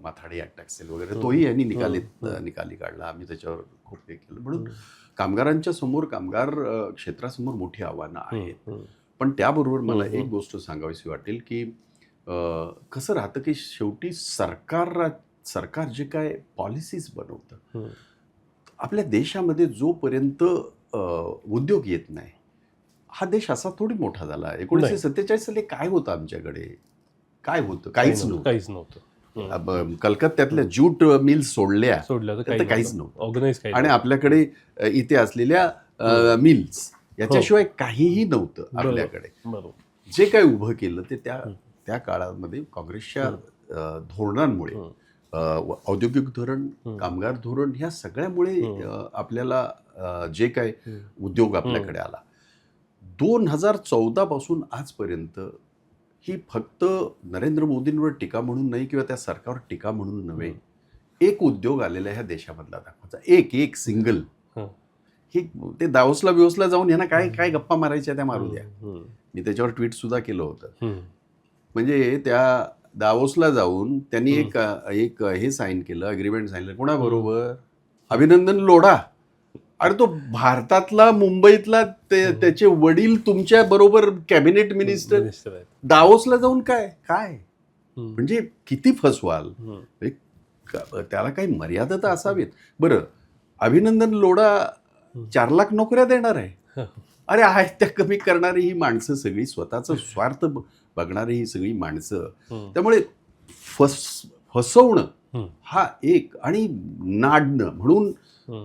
Speaker 2: माथाडी ऍक्ट असेल वगैरे, तोही यांनी निकाली काढला. आम्ही त्याच्यावर खूप हे केलं. म्हणून कामगारांच्या समोर, कामगार क्षेत्रासमोर मोठी आव्हानं आहेत. पण त्याबरोबर मला एक गोष्ट सांगावीशी वाटेल की कसं राहतं की शेवटी सरकार जे काय पॉलिसीज बनवतं, आपल्या देशामध्ये जोपर्यंत उद्योग येत नाही, हा देश असा थोडी मोठा झाला. 1947 साली काय होतं आमच्याकडे? काय होतं? काहीच नव्हतं. कलकत्त्यातल्या ज्यूट मिल्स सोडल्या तर काहीच नव्हतं. आणि आपल्याकडे इथे असलेल्या मिल्स याच्याशिवाय काहीही नव्हतं आपल्याकडे. जे काही उभं केलं ते त्या काळामध्ये काँग्रेसच्या धोरणांमुळे, औद्योगिक धोरण, कामगार धोरण, ह्या सगळ्यामुळे आपल्याला जे काय उद्योग आपल्याकडे आला. 2014 पासून आजपर्यंत ही फक्त नरेंद्र मोदींवर टीका म्हणून नाही किंवा त्या सरकारवर टीका म्हणून नव्हे, एक उद्योग आलेला ह्या देशामधला दाखवायचा, एक सिंगल. ही ते दावोसला बिवोसला जाऊन ह्यांना काय गप्पा मारायच्या त्या मारू द्या. मी त्याच्यावर ट्विट सुद्धा केलं होतं. म्हणजे त्या दावोसला जाऊन त्यांनी एक हे साईन केलं, अग्रीमेंट साईन केलं. कोणाबरोबर? अभिनंदन लोढा. आणि तो भारतातला, मुंबईतला, त्याचे वडील तुमच्या बरोबर कॅबिनेट मिनिस्टर. दावोसला जाऊन काय म्हणजे किती फसवाल? त्याला काही मर्यादा तर असावीत. बरं, अभिनंदन लोढा 4 लाख नोकऱ्या देणार आहे. अरे आहेत त्या कमी करणारी ही माणसं सगळी, स्वतःचा स्वार्थ बघणारी ही सगळी माणसं. त्यामुळे फसवणं हा एक, आणि नाडणं म्हणून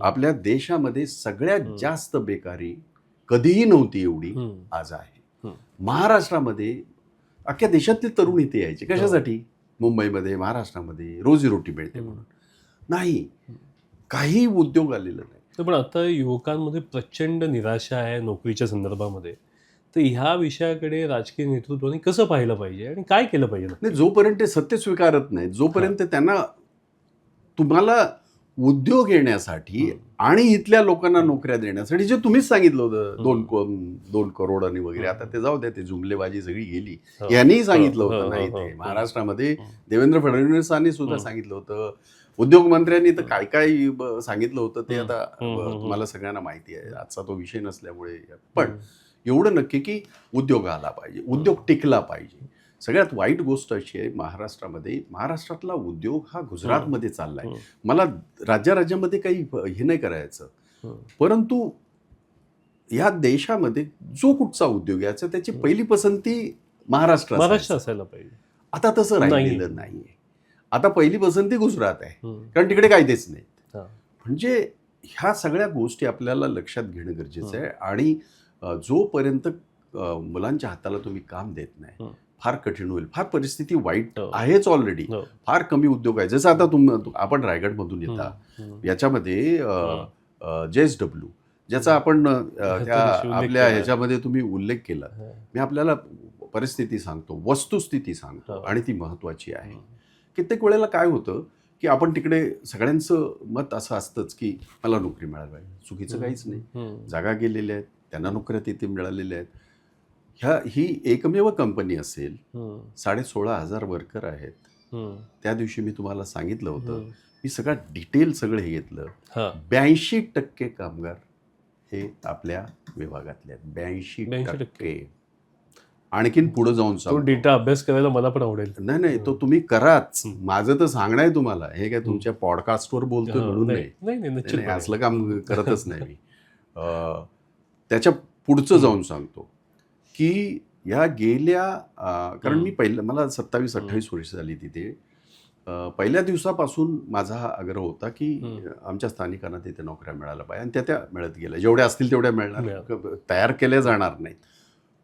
Speaker 2: आपल्या देशामध्ये सगळ्यात जास्त बेकारी कधीही नव्हती एवढी आज आहे. महाराष्ट्रामध्ये अख्ख्या देशातले तरुण इथे यायचे कशासाठी? मुंबईमध्ये, महाराष्ट्रामध्ये रोजीरोटी मिळते म्हणून. नाही, काही उद्योग आलेला नाही.
Speaker 1: पण आता युवकांमध्ये प्रचंड निराशा आहे नोकरीच्या संदर्भामध्ये. तर ह्या विषयाकडे राजकीय नेतृत्वाने कसं पाहिलं पाहिजे आणि काय केलं पाहिजे?
Speaker 2: नाही, जोपर्यंत ते सत्य स्वीकारत नाही, जोपर्यंत त्यांना तुम्हाला उद्योग येण्यासाठी आणि इथल्या लोकांना नोकऱ्या देण्यासाठी, जे तुम्हीच सांगितलं होतं 2 करोड आणि वगैरे, आता ते जाऊ द्या, ते जुमलेबाजी सगळी गेली. यांनीही सांगितलं होतं नाही, ते महाराष्ट्रामध्ये देवेंद्र फडणवीसांनी सुद्धा सांगितलं होतं, उद्योग मंत्र्यांनी तर काय सांगितलं होतं ते आता तुम्हाला सगळ्यांना माहिती आहे. आजचा तो विषय नसल्यामुळे. पण एवढं नक्की की उद्योग आला पाहिजे, उद्योग टिकला पाहिजे. सगळ्यात वाईट गोष्ट अशी आहे, महाराष्ट्रातला उद्योग हा गुजरातमध्ये चाललाय. मला राज्यामध्ये काही हे नाही करायचं, परंतु या देशामध्ये जो कुठचा उद्योग याचा त्याची पहिली पसंती महाराष्ट्र
Speaker 1: असायला पाहिजे.
Speaker 2: आता तसं राहिलेलं नाहीये. आता पहिली पसंती गुजरात आहे, कारण तिकडे कायदेच नाही. म्हणजे ह्या सगळ्या गोष्टी आपल्याला लक्षात घेणं गरजेचं आहे. आणि जोपर्यंत मुलांच्या हाताला तुम्ही काम देत नाही, फार कठीण होईल. फार परिस्थिती वाईट आहेच ऑलरेडी. फार कमी उद्योग आहे. जसं आता आपण रायगडमधून येता, याच्यामध्ये JSW, ज्याचा आपण त्या आपल्या ह्याच्यामध्ये तुम्ही उल्लेख केला, मी आपल्याला परिस्थिती सांगतो, वस्तुस्थिती सांगतो, आणि ती महत्वाची आहे. कित्येक वेळेला काय होतं की आपण तिकडे सगळ्यांचं मत असं असतंच की मला नोकरी मिळाली पाहिजे. चुकीचं काहीच नाही. जागा गेलेल्या आहेत, त्यांना नोकऱ्या तिथे मिळालेल्या आहेत. ही एकमेव कंपनी असेल, 16,500 वर्कर आहेत. त्या दिवशी मी तुम्हाला सांगितलं होतं, मी सगळं डिटेल सगळं हे घेतलं. 82% कामगार हे आपल्या विभागातले आहेत. 82%. आणखीन पुढे जाऊन
Speaker 1: तो डेटा अभ्यास करायला मला पण आवडेल.
Speaker 2: नाही, तो तुम्ही कराच. माझं तर सांगणं आहे तुम्हाला, हे काय तुमच्या पॉडकास्टवर बोलतोय म्हणून नाही, असलं काम करतच नाही मी. त्याच्या पुढचं जाऊन सांगतो की या गेल्या, कारण मी मला 27-28 वर्ष झाली तिथे. पहिल्या दिवसापासून माझा हा आग्रह होता की आमच्या स्थानिकांना तिथे नोकऱ्या मिळायला पाहिजे, आणि त्या मिळत गेल्या. जेवढ्या असतील तेवढ्या मिळणार, तयार केल्या जाणार नाहीत.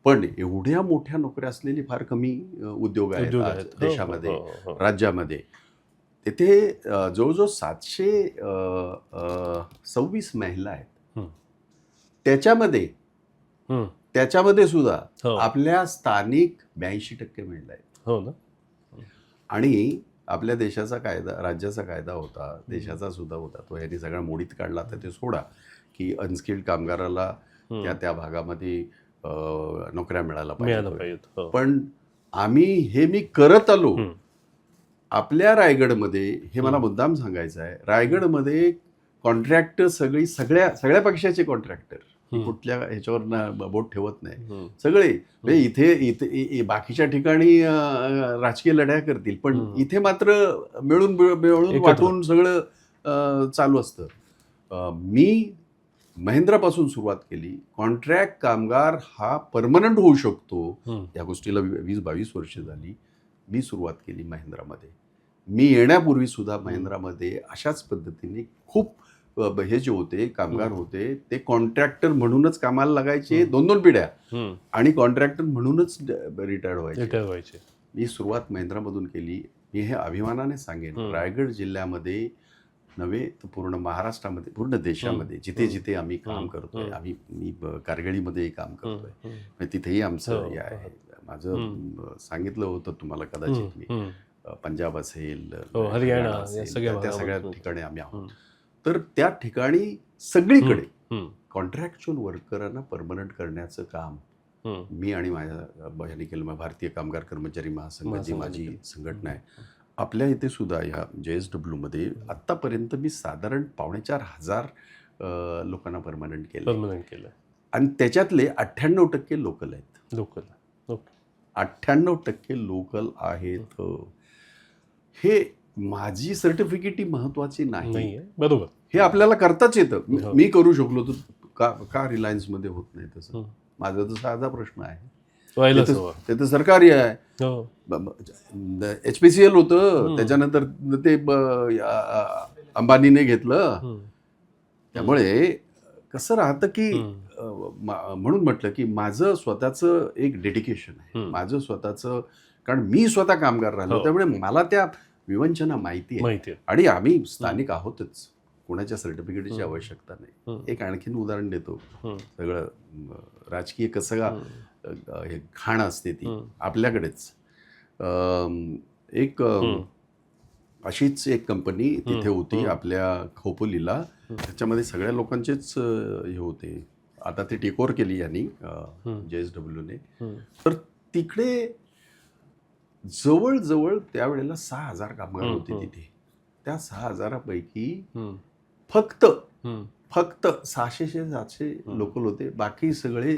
Speaker 2: पण एवढ्या मोठ्या नोकऱ्या असलेली फार कमी उद्योग आहेत देशामध्ये, राज्यामध्ये. तिथे जवळजवळ 726 महिला आहेत. त्याच्यामध्ये सुद्धा आपल्या स्थानिक 82% महिला आहेत. आणि आपल्या देशाचा कायदा, राज्याचा कायदा होता, देशाचा सुद्धा होता, तो यांनी सगळा मोडीत काढला. तर ते सोडा की अनस्किल्ड कामगाराला त्या भागामध्ये नोकऱ्या मिळायला पाहिजे. पण मी करत आलो. आपल्या रायगडमध्ये, हे मला मुद्दाम सांगायचं आहे, रायगडमध्ये कॉन्ट्रॅक्टर सगळ्या पक्षाचे कॉन्ट्रॅक्टर, कुठल्या ह्याच्यावर बोट ठेवत नाही, सगळे. इथे बाकीच्या ठिकाणी राजकीय लढ्या करतील, पण इथे मात्र मिळून वाटून सगळं चालू असतं. मी महिंद्रापासून सुरुवात केली. कॉन्ट्रॅक्ट कामगार हा परमनंट होऊ शकतो, या गोष्टीला 20-22 वर्ष झाली. मी सुरुवात केली महिंद्रामध्ये. मी येण्यापूर्वी सुद्धा महिंद्रामध्ये अशाच पद्धतीने खूप हे जे होते कामगार होते ते कॉन्ट्रॅक्टर म्हणूनच कामाला लागायचे 2-2 पिढ्या आणि कॉन्ट्रॅक्टर म्हणूनच रिटायर्ड व्हायचे. मी सुरुवात महिंद्रामधून केली. मी हे अभिमानाने सांगेन, रायगड जिल्ह्यामध्ये नव्हे तर पूर्ण महाराष्ट्रामध्ये, पूर्ण देशामध्ये जिथे जिथे आम्ही काम करतोय, मी कारगिळीमध्येही काम करतोय, तिथेही आमचं हे आहे. माझं सांगितलं होतं तुम्हाला कदाचित मी, पंजाब असेल,
Speaker 1: हरियाणा
Speaker 2: असेल, त्या सगळ्या ठिकाणी आम्ही आहोत. तर त्या ठिकाणी सगळीकडे कॉन्ट्रॅक्च्युअल वर्करांना परमनंट करण्याचं काम मी आणि माझ्या बहिणी केलं. भारतीय कामगार कर्मचारी महासंघ जी माझी संघटना आहे, आपल्या इथे सुद्धा ह्या JSW मध्ये आत्तापर्यंत मी साधारण 4,500 लोकांना परमनंट केलं आणि त्याच्यातले 98% लोकल आहेत. 98% लोकल आहेत. हे माझी सर्टिफिकेट महत्वाची नाही,
Speaker 1: बरोबर.
Speaker 2: हे आपल्याला करताच येतं. मी करू शकलो तर का रिलायन्समध्ये होत नाही तसं? माझा तर साधा प्रश्न आहे. ते तर सरकारी आहे. HPCL होतं, त्याच्यानंतर ते अंबानीने घेतलं. त्यामुळे कसं राहतं की म्हणून म्हटलं की माझं स्वतःचं एक डेडिकेशन आहे, माझं स्वतःचं, कारण मी स्वतः कामगार राहिलो त्यामुळे मला त्या विवंचना माहिती आहे आणि आम्ही स्थानिक आहोतच, कोणाच्या सर्टिफिकेटची आवश्यकता नाही. एक आणखीन उदाहरण देतो. सगळं राजकीय कसं हे खाण असते ती आपल्याकडेच. एक अशीच एक कंपनी तिथे होती आपल्या खोपोलीला, त्याच्यामध्ये सगळ्या लोकांचेच हे होते. आता ते टेक ओव्हर केली यांनी JSWने. तर तिकडे जवळजवळ त्यावेळेला 6,000 कामगार होते तिथे. त्या 6,000पैकी फक्त 600-700 लोकल होते. बाकी सगळे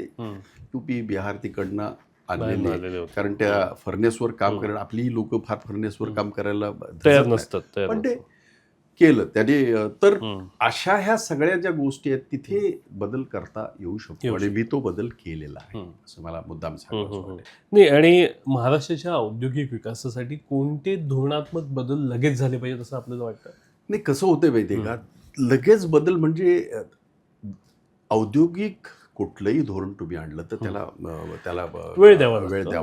Speaker 2: UP बिहार तिकडनं आलेले, कारण त्या फर्नेसवर काम करायला आपली लोक फार फर्नेसवर काम करायला
Speaker 1: तयार नसतात,
Speaker 2: पण ते केलं त्याने. तर अशा ह्या सगळ्या ज्या गोष्टी आहेत तिथे बदल करता येऊ शकतो आणि मी तो बदल केलेला आहे असं मला मुद्दाम सांगायचं
Speaker 1: नाही. आणि महाराष्ट्राच्या औद्योगिक विकासासाठी कोणते धोरणात्मक बदल लगेच झाले पाहिजेत असं आपल्याला वाटतं?
Speaker 2: नाही, कसं होतंय माहितीये का, लगेच बदल म्हणजे औद्योगिक कुठलंही धोरण तुम्ही आणलं तर त्याला वेळ द्यावा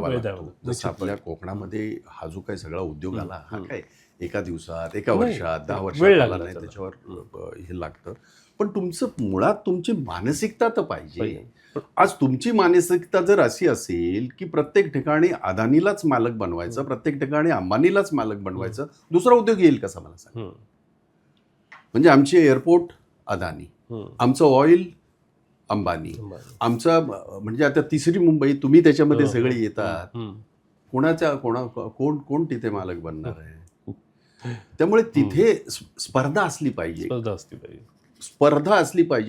Speaker 2: लागतो. जसं आपल्या कोकणामध्ये हा जो काही सगळा उद्योग आला, हा काय एका दिवसात, एका वर्षात, 10 वर्षात आला नाही, त्याच्यावर हे लागतं. पण मुळात तुमची मानसिकता तर पाहिजे. आज तुमची मानसिकता जर अशी असेल की प्रत्येक ठिकाणी अदानीलाच मालक बनवायचं, प्रत्येक ठिकाणी अंबानीलाच मालक बनवायचं, दुसरा उद्योग येईल कसा मला सांग? म्हणजे आमचे एअरपोर्ट अदानी, आमचं ऑइल अंबानी, आमचा म्हणजे आता तिसरी मुंबई, तुम्ही त्याच्यामध्ये सगळे येतात, कोण तिथे मालक बनणार आहे? त्यामुळे तिथे स्पर्धा असली पाहिजे.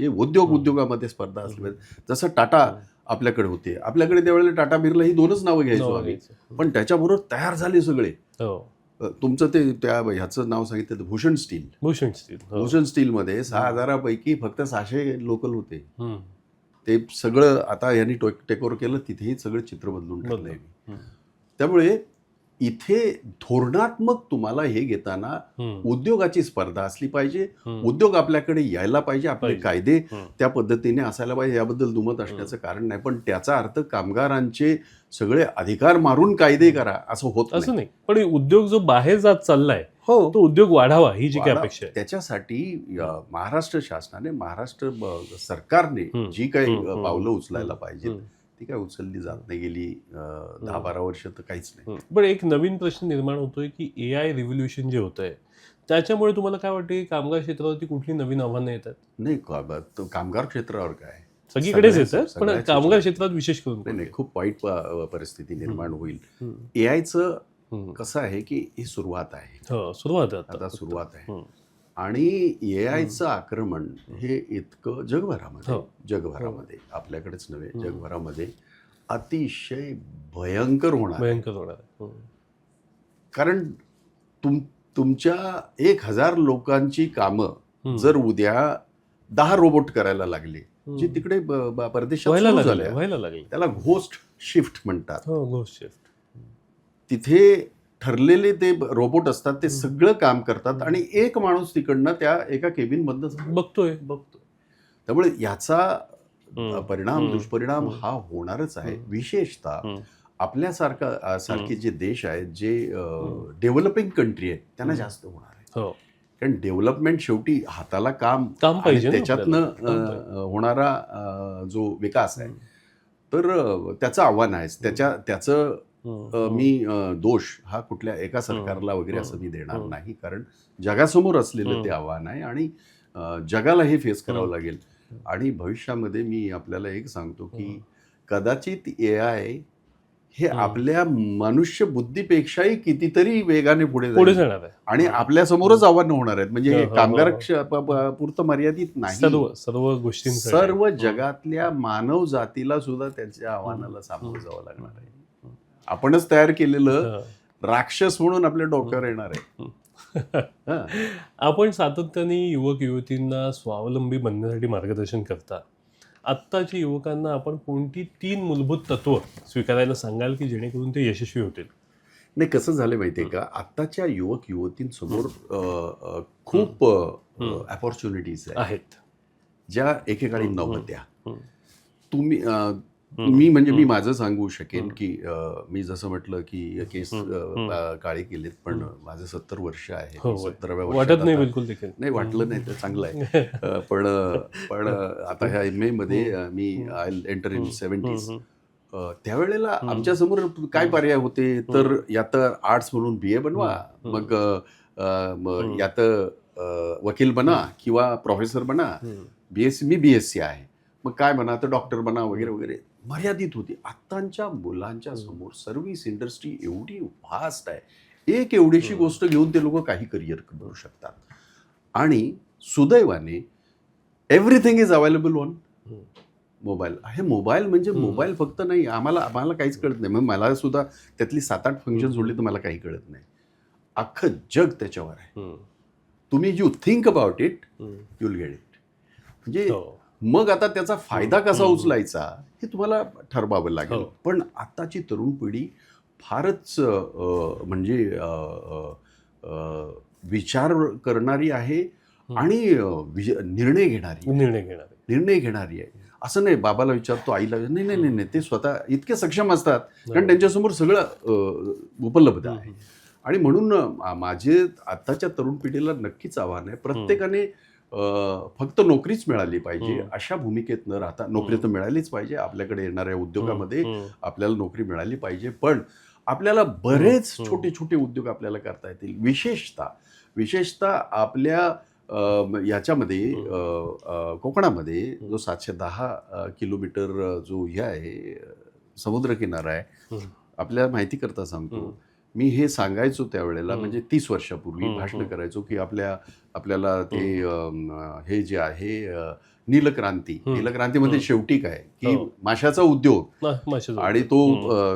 Speaker 2: उद्योगामध्ये स्पर्धा असली पाहिजे. जसं टाटा आपल्याकडे होते, आपल्याकडे त्यावेळेला टाटा बिर्ला ही 2च नावं घ्यायचो आम्ही, पण त्याच्याबरोबर तयार झाले सगळे. तुमचं ते त्या ह्याचं नाव सांगितलं, भूषण स्टीलमध्ये 6,000पैकी फक्त 600 लोकल होते. ते सगळं आता यांनी टेक ओव्हर केलं, तिथेही सगळं चित्र बदलून टाकलंय. त्यामुळे इथे धोरणात्मक तुम्हाला हे घेताना उद्योगाची स्पर्धा असली पाहिजे, उद्योग आपल्याकडे यायला पाहिजे, आपले कायदे त्या पद्धतीने असायला पाहिजे. याबद्दल दुमत असण्याचं कारण नाही, पण त्याचा अर्थ कामगारांचे सगळे अधिकार मारून कायदे करा असं होत
Speaker 1: असं नाही. पण उद्योग जो बाहेर जात चाललाय तो उद्योग वाढावा ही जी काही अपेक्षा आहे,
Speaker 2: त्याच्यासाठी महाराष्ट्र शासनाने, महाराष्ट्र सरकारने जी काही पावलं उचलायला पाहिजे ती काय उचलली जात नाही. गेली 10-12 वर्ष तर काहीच नाही.
Speaker 1: पण एक नवीन प्रश्न निर्माण होतोय की AI रिव्होल्युशन जे होत आहे त्याच्यामुळे तुम्हाला काय वाटतं की कामगार क्षेत्रावरती कुठली नवीन आव्हानं येतात?
Speaker 2: नाही, कामगार क्षेत्रावर काय
Speaker 1: सगळीकडेच येतात, पण कामगार क्षेत्रात विशेष करून
Speaker 2: नाही, खूप वाईट परिस्थिती निर्माण होईल. AIचं कसं आहे की ही सुरुवात आहे, सुरुवात आहे आणि AIचं आक्रमण हे इतकं जगभरामध्ये आपल्याकडेच नव्हे, जगभरामध्ये अतिशय भयंकर होणार. कारण तुमच्या 1,000 लोकांची कामं जर उद्या 10 रोबोट करायला लागले, जे तिकडे परदेशात सुरू झाले.
Speaker 1: व्हायला लागले.
Speaker 2: त्याला घोस्ट शिफ्ट म्हणतात.
Speaker 1: हो, घोस्ट शिफ्ट.
Speaker 2: तिथे ठरलेले ते रोबोट असतात, ते सगळं काम करतात आणि एक माणूस तिकडनं त्या एका केबिन मधनं
Speaker 1: बघतोय.
Speaker 2: त्यामुळे याचा परिणाम, दुष्परिणाम हा होणारच आहे. विशेषतः सारखे जे देश आहेत, जे डेव्हलपिंग कंट्री आहेत, त्यांना जास्त होणार आहे. कारण डेव्हलपमेंट शेवटी हाताला काम
Speaker 1: पाहिजे,
Speaker 2: त्याच्यातनं होणारा जो विकास आहे, तर त्याचं आव्हान आहे. त्याचं मी दोष हा कुठल्या एका सरकारला वगैरे असं मी देणार नाही, कारण जगासमोर असलेलं ते आव्हान आहे आणि जगाला हे फेस करावं लागेल. आणि भविष्यामध्ये मी आपल्याला एक सांगतो की कदाचित AI हे आपल्या मनुष्य बुद्धीपेक्षाही कितीतरी वेगाने पुढे
Speaker 1: जाणार आहे
Speaker 2: आणि आपल्या समोरच आव्हानं होणार आहेत. म्हणजे कामगार पुरतं मर्यादित नाही,
Speaker 1: सर्व गोष्टी,
Speaker 2: सर्व जगातल्या मानव जातीला सुद्धा त्यांच्या आव्हानाला सामोरं जावं लागणार आहे. आपणच तयार केलेलं राक्षस म्हणून आपल्या डोक्यावर येणार आहे.
Speaker 1: आपण सातत्याने युवक युवतींना स्वावलंबी बनण्यासाठी मार्गदर्शन करता. आत्ताच्या युवकांना आपण कोणती 3 मूलभूत तत्व स्वीकारायला सांगाल की जेणेकरून ते यशस्वी होतील?
Speaker 2: नाही, कसं झालं माहितीये का, आत्ताच्या युवक युवतींसमोर खूप अपॉर्च्युनिटीज आहेत, ज्या एकेकाळी नव्हत्या. मी माझं सांगू शकेन की मी जसं म्हटलं की केस काळे केलेत, पण माझं 70 वर्ष आहे. 70व्या
Speaker 1: वाटत नाही, बिलकुल
Speaker 2: नाही वाटलं नाही तर चांगलं आहे. पण आता ह्या MA मध्ये मी आय एंटर इन 70s. त्यावेळेला आमच्या समोर काय पर्याय होते, तर या तर आर्ट्स म्हणून BA बनवा, मग या तर वकील बना किंवा प्रोफेसर बना. मी BSc आहे, मग काय बना, तर डॉक्टर बना वगैरे वगैरे, मर्यादित होती. आत्ताच्या मुलांच्या समोर सर्व्हिस इंडस्ट्री एवढी व्हास्ट आहे, एक एवढीशी गोष्ट घेऊन ते लोक काही करिअर करू शकतात. आणि सुदैवाने everything is available on mobile. हे मोबाईल म्हणजे मोबाईल फक्त नाही, आम्हाला काहीच कळत नाही. मग मला सुद्धा त्यातली 7-8 फंक्शन सोडली तर मला काही कळत नाही. अख्खं जग त्याच्यावर आहे. तुम्ही you think about it, you will get it. म्हणजे मग आता त्याचा फायदा कसा उचलायचा हे तुम्हाला ठरवावं लागेल. पण आत्ताची तरुण पिढी फारच म्हणजे विचार करणारी आहे आणि निर्णय घेणारी आहे. असं नाही बाबाला विचारतो, आईला नाही, ते स्वतः इतके सक्षम असतात कारण त्यांच्यासमोर सगळं उपलब्ध आहे. आणि म्हणून माझे आत्ताच्या तरुण पिढीला नक्कीच आव्हान आहे, प्रत्येकाने फक्त नोकरीच मिळाली पाहिजे अशा भूमिकेत न राहता, नोकरी तर मिळालीच पाहिजे, आपल्याकडे येणाऱ्या उद्योगामध्ये आपल्याला नोकरी मिळाली पाहिजे, पण आपल्याला बरेच छोटे छोटे उद्योग आपल्याला करता येतील. विशेषतः आपल्या याच्यामध्ये कोकणामध्ये जो 710 किलोमीटर जो हे आहे समुद्रकिनारा आहे, आपल्याला माहिती करता सांगतो, मी हे सांगायचो त्यावेळेला, म्हणजे 30 वर्षापूर्वी भाषण करायचो की आपल्याला ते हे जे आहे नीलक्रांतीमध्ये शेवटी काय की माशाचा उद्योग, आणि तो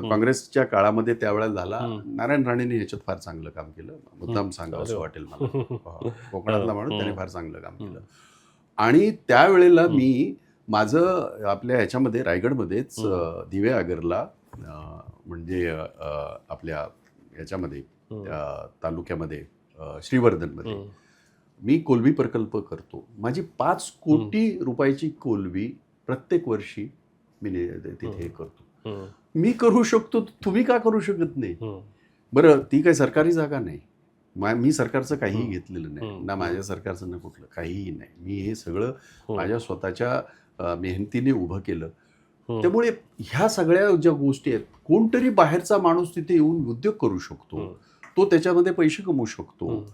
Speaker 2: काँग्रेसच्या काळामध्ये त्यावेळेला झाला. नारायण राणेंनी ह्याच्यात फार चांगलं काम केलं, मुद्दाम सांगावं असं वाटेल मला, कोकणातला माणूस, त्याने फार चांगलं काम केलं. आणि त्यावेळेला मी माझं आपल्या ह्याच्यामध्ये रायगडमध्येच दिवेआगरला म्हणजे आपल्या याच्यामध्ये तालुक्यामध्ये श्रीवर्धनमध्ये मी कोलंबी प्रकल्प करतो. माझी 5 कोटी रुपयाची कोलंबी प्रत्येक वर्षी मी तिथे करतो. मी करू शकतो, तुम्ही का करू शकत नाही? बरं, ती काही सरकारी जागा नाही, मी सरकारचं काहीही घेतलेलं नाही, ना माझ्या सरकारचं ना कुठलं काहीही नाही. मी हे सगळं माझ्या स्वतःच्या मेहनतीने उभं केलं. त्यामुळे ह्या सगळ्या ज्या गोष्टी आहेत, कोणतरी बाहेरचा माणूस तिथे येऊन उद्योग करू शकतो, तो त्याच्यामध्ये पैसे कमवू शकतो.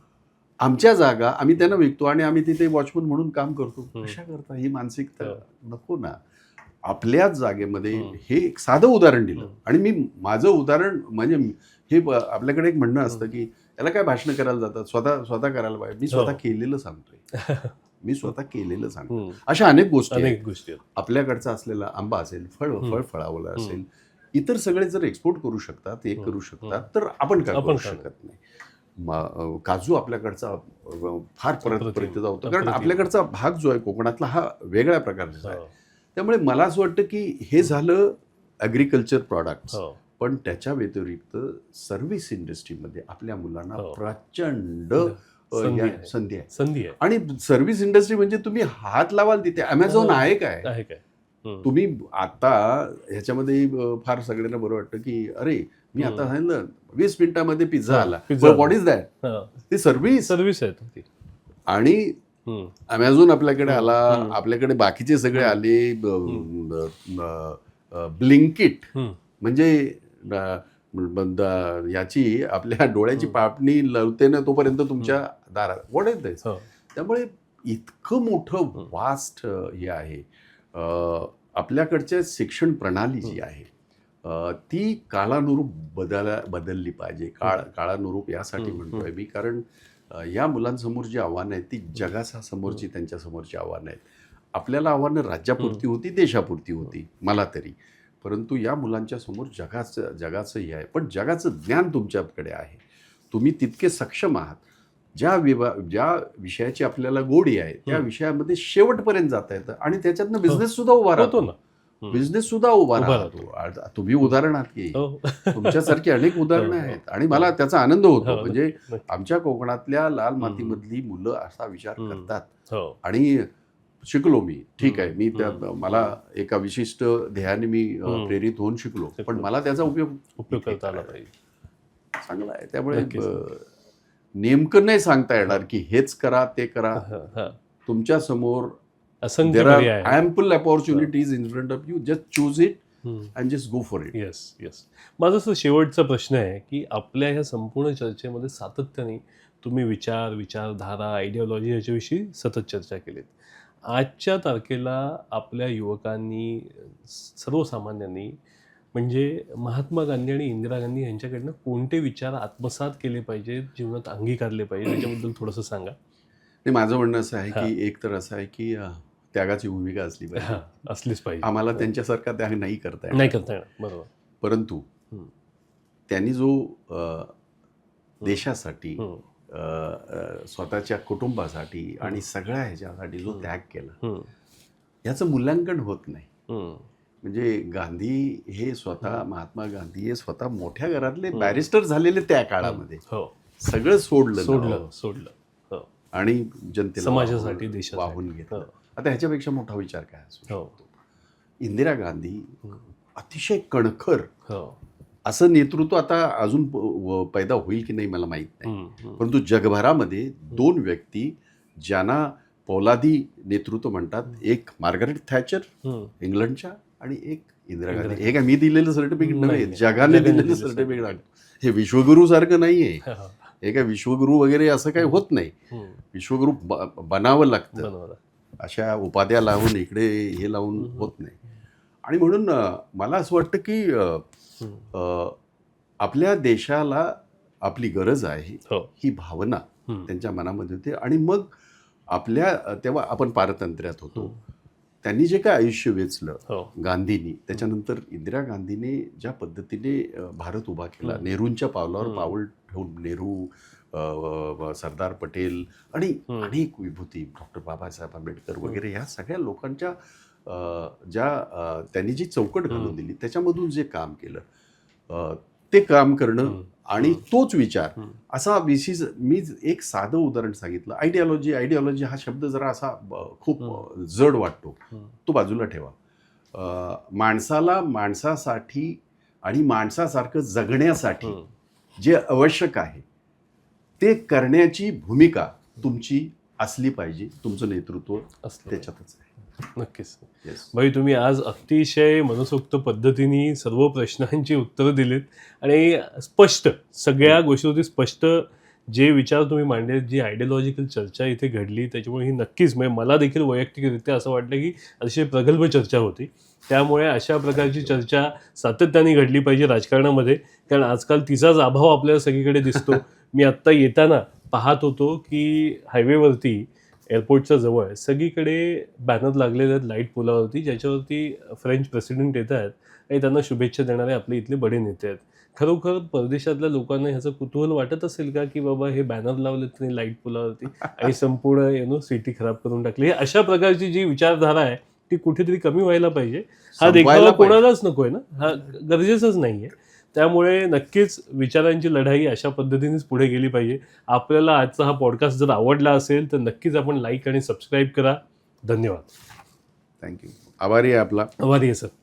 Speaker 2: आमच्या जागा आम्ही त्यांना विकतो आणि आम्ही तिथे वॉचमन म्हणून काम करतो. कशा करता ही मानसिकता नको ना. आपल्याच जागेमध्ये हे एक साधं उदाहरण दिलं. आणि मी माझं उदाहरण म्हणजे हे आपल्याकडे एक म्हणणं असतं की याला काय भाषणं करायला जातात, स्वतः करायला पाहिजे. मी स्वतः केलेलं सांगतोय. अशा अनेक गोष्टी आपल्याकडचा असलेला आंबा असेल, फळावलं असेल, इतर सगळे जर एक्सपोर्ट करू शकतात, हे करू शकतात, तर आपण काय करू शकत नाही. काजू आपल्याकडचा फार परत जातो, कारण
Speaker 1: अप्रतिम.
Speaker 2: आपल्याकडचा भाग जो आहे कोकणातला हा वेगळ्या प्रकारचा आहे.
Speaker 1: हो,
Speaker 2: त्यामुळे मला असं वाटतं की हे झालं ॲग्रिकल्चर प्रॉडक्ट्स,
Speaker 1: हो,
Speaker 2: पण त्याच्या व्यतिरिक्त सर्व्हिस इंडस्ट्रीमध्ये आपल्या मुलांना
Speaker 1: हो.
Speaker 2: प्रचंड
Speaker 1: संधी आहे.
Speaker 2: संधी आहे.
Speaker 1: संधी आहे.
Speaker 2: आणि सर्व्हिस इंडस्ट्री म्हणजे तुम्ही हात लावाल तिथे अमेझॉन आहे काय?
Speaker 1: आहे काय?
Speaker 2: तुम्ही आता ह्याच्यामध्ये फार सगळ्यांना बरं वाटतं की अरे मी आता सांगितलं 20 मिनिटामध्ये पिझ्झा आला, व्हॉट इज दॅट? ती सर्व्हिस.
Speaker 1: सर्व्हिस आहे ती.
Speaker 2: आणि अमेझॉन आपल्याकडे आला, आपल्याकडे बाकीचे सगळे आले, ब्लिंकिट म्हणजे याची आपल्या डोळ्याची पापणी लावते ना तोपर्यंत तुमच्या दारात, व्हॉट इज दिस? त्यामुळे इतकं मोठं वास्ट हे आहे. आपल्याकडच्या शिक्षण प्रणाली जी आहे ती काळानुरूप बदलली पाहिजे. काळानुरूप यासाठी म्हणतोय मी, कारण या मुलांसमोर जी आव्हानं आहेत ती जगाच्या समोरची त्यांच्या समोरची आव्हानं आहेत. आपल्याला आव्हानं राज्यापुरती होती, देशापुरती होती, मला तरी. परंतु या मुलांच्या समोर जगाचं हे आहे. पण जगाचं ज्ञान तुमच्याकडे आहे, तुम्ही तितके सक्षम आहात. ज्या विषयाची आपल्याला गोडी आहे त्या विषयामध्ये शेवटपर्यंत जाता येतं आणि त्याच्यातनं बिझनेस सुद्धा उभा राहतो ना. बिझनेस सुद्धा उभा राहतो. तुम्ही उदाहरण आहात की तुमच्यासारखी अनेक उदाहरणं आहेत आणि मला त्याचा आनंद होतो. म्हणजे आमच्या कोकणातल्या लाल मातीमधली मुलं असा विचार करतात. आणि शिकलो मी, ठीक आहे, मी मला एका विशिष्ट ध्येयाने मी प्रेरित होऊन शिकलो, पण मला त्याचा उपयोग
Speaker 1: करता आला पाहिजे.
Speaker 2: चांगला आहे. त्यामुळे नेमकं नाही सांगता येणार की हेच करा ते करा. तुमच्या समोर
Speaker 1: असंख्य
Speaker 2: there are
Speaker 1: पर्याय आहेत.
Speaker 2: ample opportunities in front of you, just choose it and just go for it.
Speaker 1: Yes. माझा असं शेवटचा प्रश्न आहे की आपल्या ह्या संपूर्ण चर्चेमध्ये सातत्याने तुम्ही विचारधारा, आयडिओलॉजी याच्याविषयी सतत चर्चा केलीत. आजच्या तारखेला आपल्या युवकांनी, सर्वसामान्यांनी म्हणजे महात्मा गांधी आणि इंदिरा गांधी यांच्याकडनं कोणते विचार आत्मसात केले पाहिजेत, जीवनात अंगीकारले पाहिजे, त्याच्याबद्दल थोडंसं सांगा.
Speaker 2: आणि माझं म्हणणं असं आहे की एक तर असं आहे की त्यागाची भूमिका असली पाहिजे.
Speaker 1: असलीच पाहिजे.
Speaker 2: आम्हाला त्यांच्यासारखा त्याग नाही करता
Speaker 1: येणार. बरोबर.
Speaker 2: परंतु त्यांनी जो देशासाठी, स्वतःच्या कुटुंबासाठी आणि सगळ्या ह्याच्यासाठी जो त्याग केला याचं मूल्यांकन होत नाही. म्हणजे गांधी हे स्वतः, महात्मा गांधी हे स्वतः मोठ्या घरातले बॅरिस्टर झालेले त्या काळामध्ये. सगळं सोडलं आणि जनतेला
Speaker 1: समाजासाठी,
Speaker 2: वाहून घेतलं. आता ह्याच्यापेक्षा मोठा विचार काय असतो? इंदिरा गांधी अतिशय कणखर असं नेतृत्व आता अजून पैदा होईल की नाही मला माहीत नाही, परंतु जगभरामध्ये दोन व्यक्ती ज्यांना पोलादी नेतृत्व म्हणतात, एक मार्गारेट थॅचर इंग्लंडच्या आणि एक इंदिरा गांधी. हे काय मी दिलेलं सर्टिफिकेट नव्हे, जगाने दिलेलं सर्टिफिकेट आहे. हे विश्वगुरू सारखं नाहीये. हे काय विश्वगुरू वगैरे असं काही होत नाही. विश्वगुरू बनावं लागतं. अशा उपाध्या लावून इकडे हे लावून होत नाही. आणि म्हणून मला असं वाटतं की आपल्या देशाला आपली गरज आहे ही भावना त्यांच्या मनामध्ये होती. आणि मग तेव्हा आपण पारतंत्र्यात होतो. त्यांनी जे काय आयुष्य वेचलं गांधींनी, त्याच्यानंतर इंदिरा गांधीने ज्या पद्धतीने भारत उभा केला, नेहरूंच्या पावलावर पाऊल ठेवून नेहरू, सरदार पटेल आणि अनेक विभूती, डॉक्टर बाबासाहेब आंबेडकर वगैरे ह्या सगळ्या लोकांच्या ज्या त्यांनी जी चौकट घालून दिली त्याच्यामधून जे काम केलं ते काम करणं आणि तोच विचार असा विशेष. मी एक साधं उदाहरण सांगितलं. आयडिओलॉजी हा शब्द जरा असा खूप जड वाटतो, तो बाजूला ठेवा. माणसाला माणसासाठी आणि माणसासारखं जगण्यासाठी जे आवश्यक आहे ते करण्याची भूमिका तुमची असली पाहिजे. तुमचं नेतृत्व त्याच्यातच आहे.
Speaker 1: नक्कीच. भाई, तुम्ही आज अतिशय मनसोक्त पद्धतीने सर्व प्रश्नांची उत्तरं दिलीत आणि स्पष्ट सगळ्या गोष्टी स्पष्ट जे विचार तुम्ही मांडलेत, जी आयडिओलॉजिकल चर्चा इथे घडली, त्याच्यामुळे ही नक्कीच म्हणजे मला देखील वैयक्तिकरित्या असं वाटलं की अतिशय प्रगल्भ चर्चा होती. त्यामुळे अशा प्रकारची चर्चा सातत्याने घडली पाहिजे राजकारणामध्ये, कारण आजकाल तिचाच अभाव आपल्याला सगळीकडे दिसतो. मी आत्ता येताना पाहत होतो की हायवेवरती एअरपोर्टच्या जवळ सगळीकडे बॅनर लागलेले आहेत लाईट पोलावरती, ज्याच्यावरती फ्रेंच प्रेसिडेंट येत आहेत आणि त्यांना शुभेच्छा देणारे आपले इथले बडे नेते आहेत. खरोखर परदेशातल्या लोकांना ह्याचं कुतूहल वाटत असेल का की बाबा हे बॅनर लावले त्यांनी लाईट पुलावरती आणि संपूर्ण सिटी खराब करून टाकली. हे अशा प्रकारची जी विचारधारा आहे ती कुठेतरी कमी व्हायला पाहिजे. हा देखावा
Speaker 2: संपवायला पाहिजे.
Speaker 1: कोणालाच नकोय ना, हा गरजेचंच नाहीये. त्यामुळे नक्कीच विचारांची लढाई अशा पद्धतीनेच पुढे गेली पाहिजे. आपल्याला आजचा हा पॉडकास्ट जर आवडला असेल तर नक्कीच आपण लाईक आणि सबस्क्राईब करा. धन्यवाद.
Speaker 2: थँक्यू. आभारी आहे आपला.
Speaker 1: आभारी आहे सर.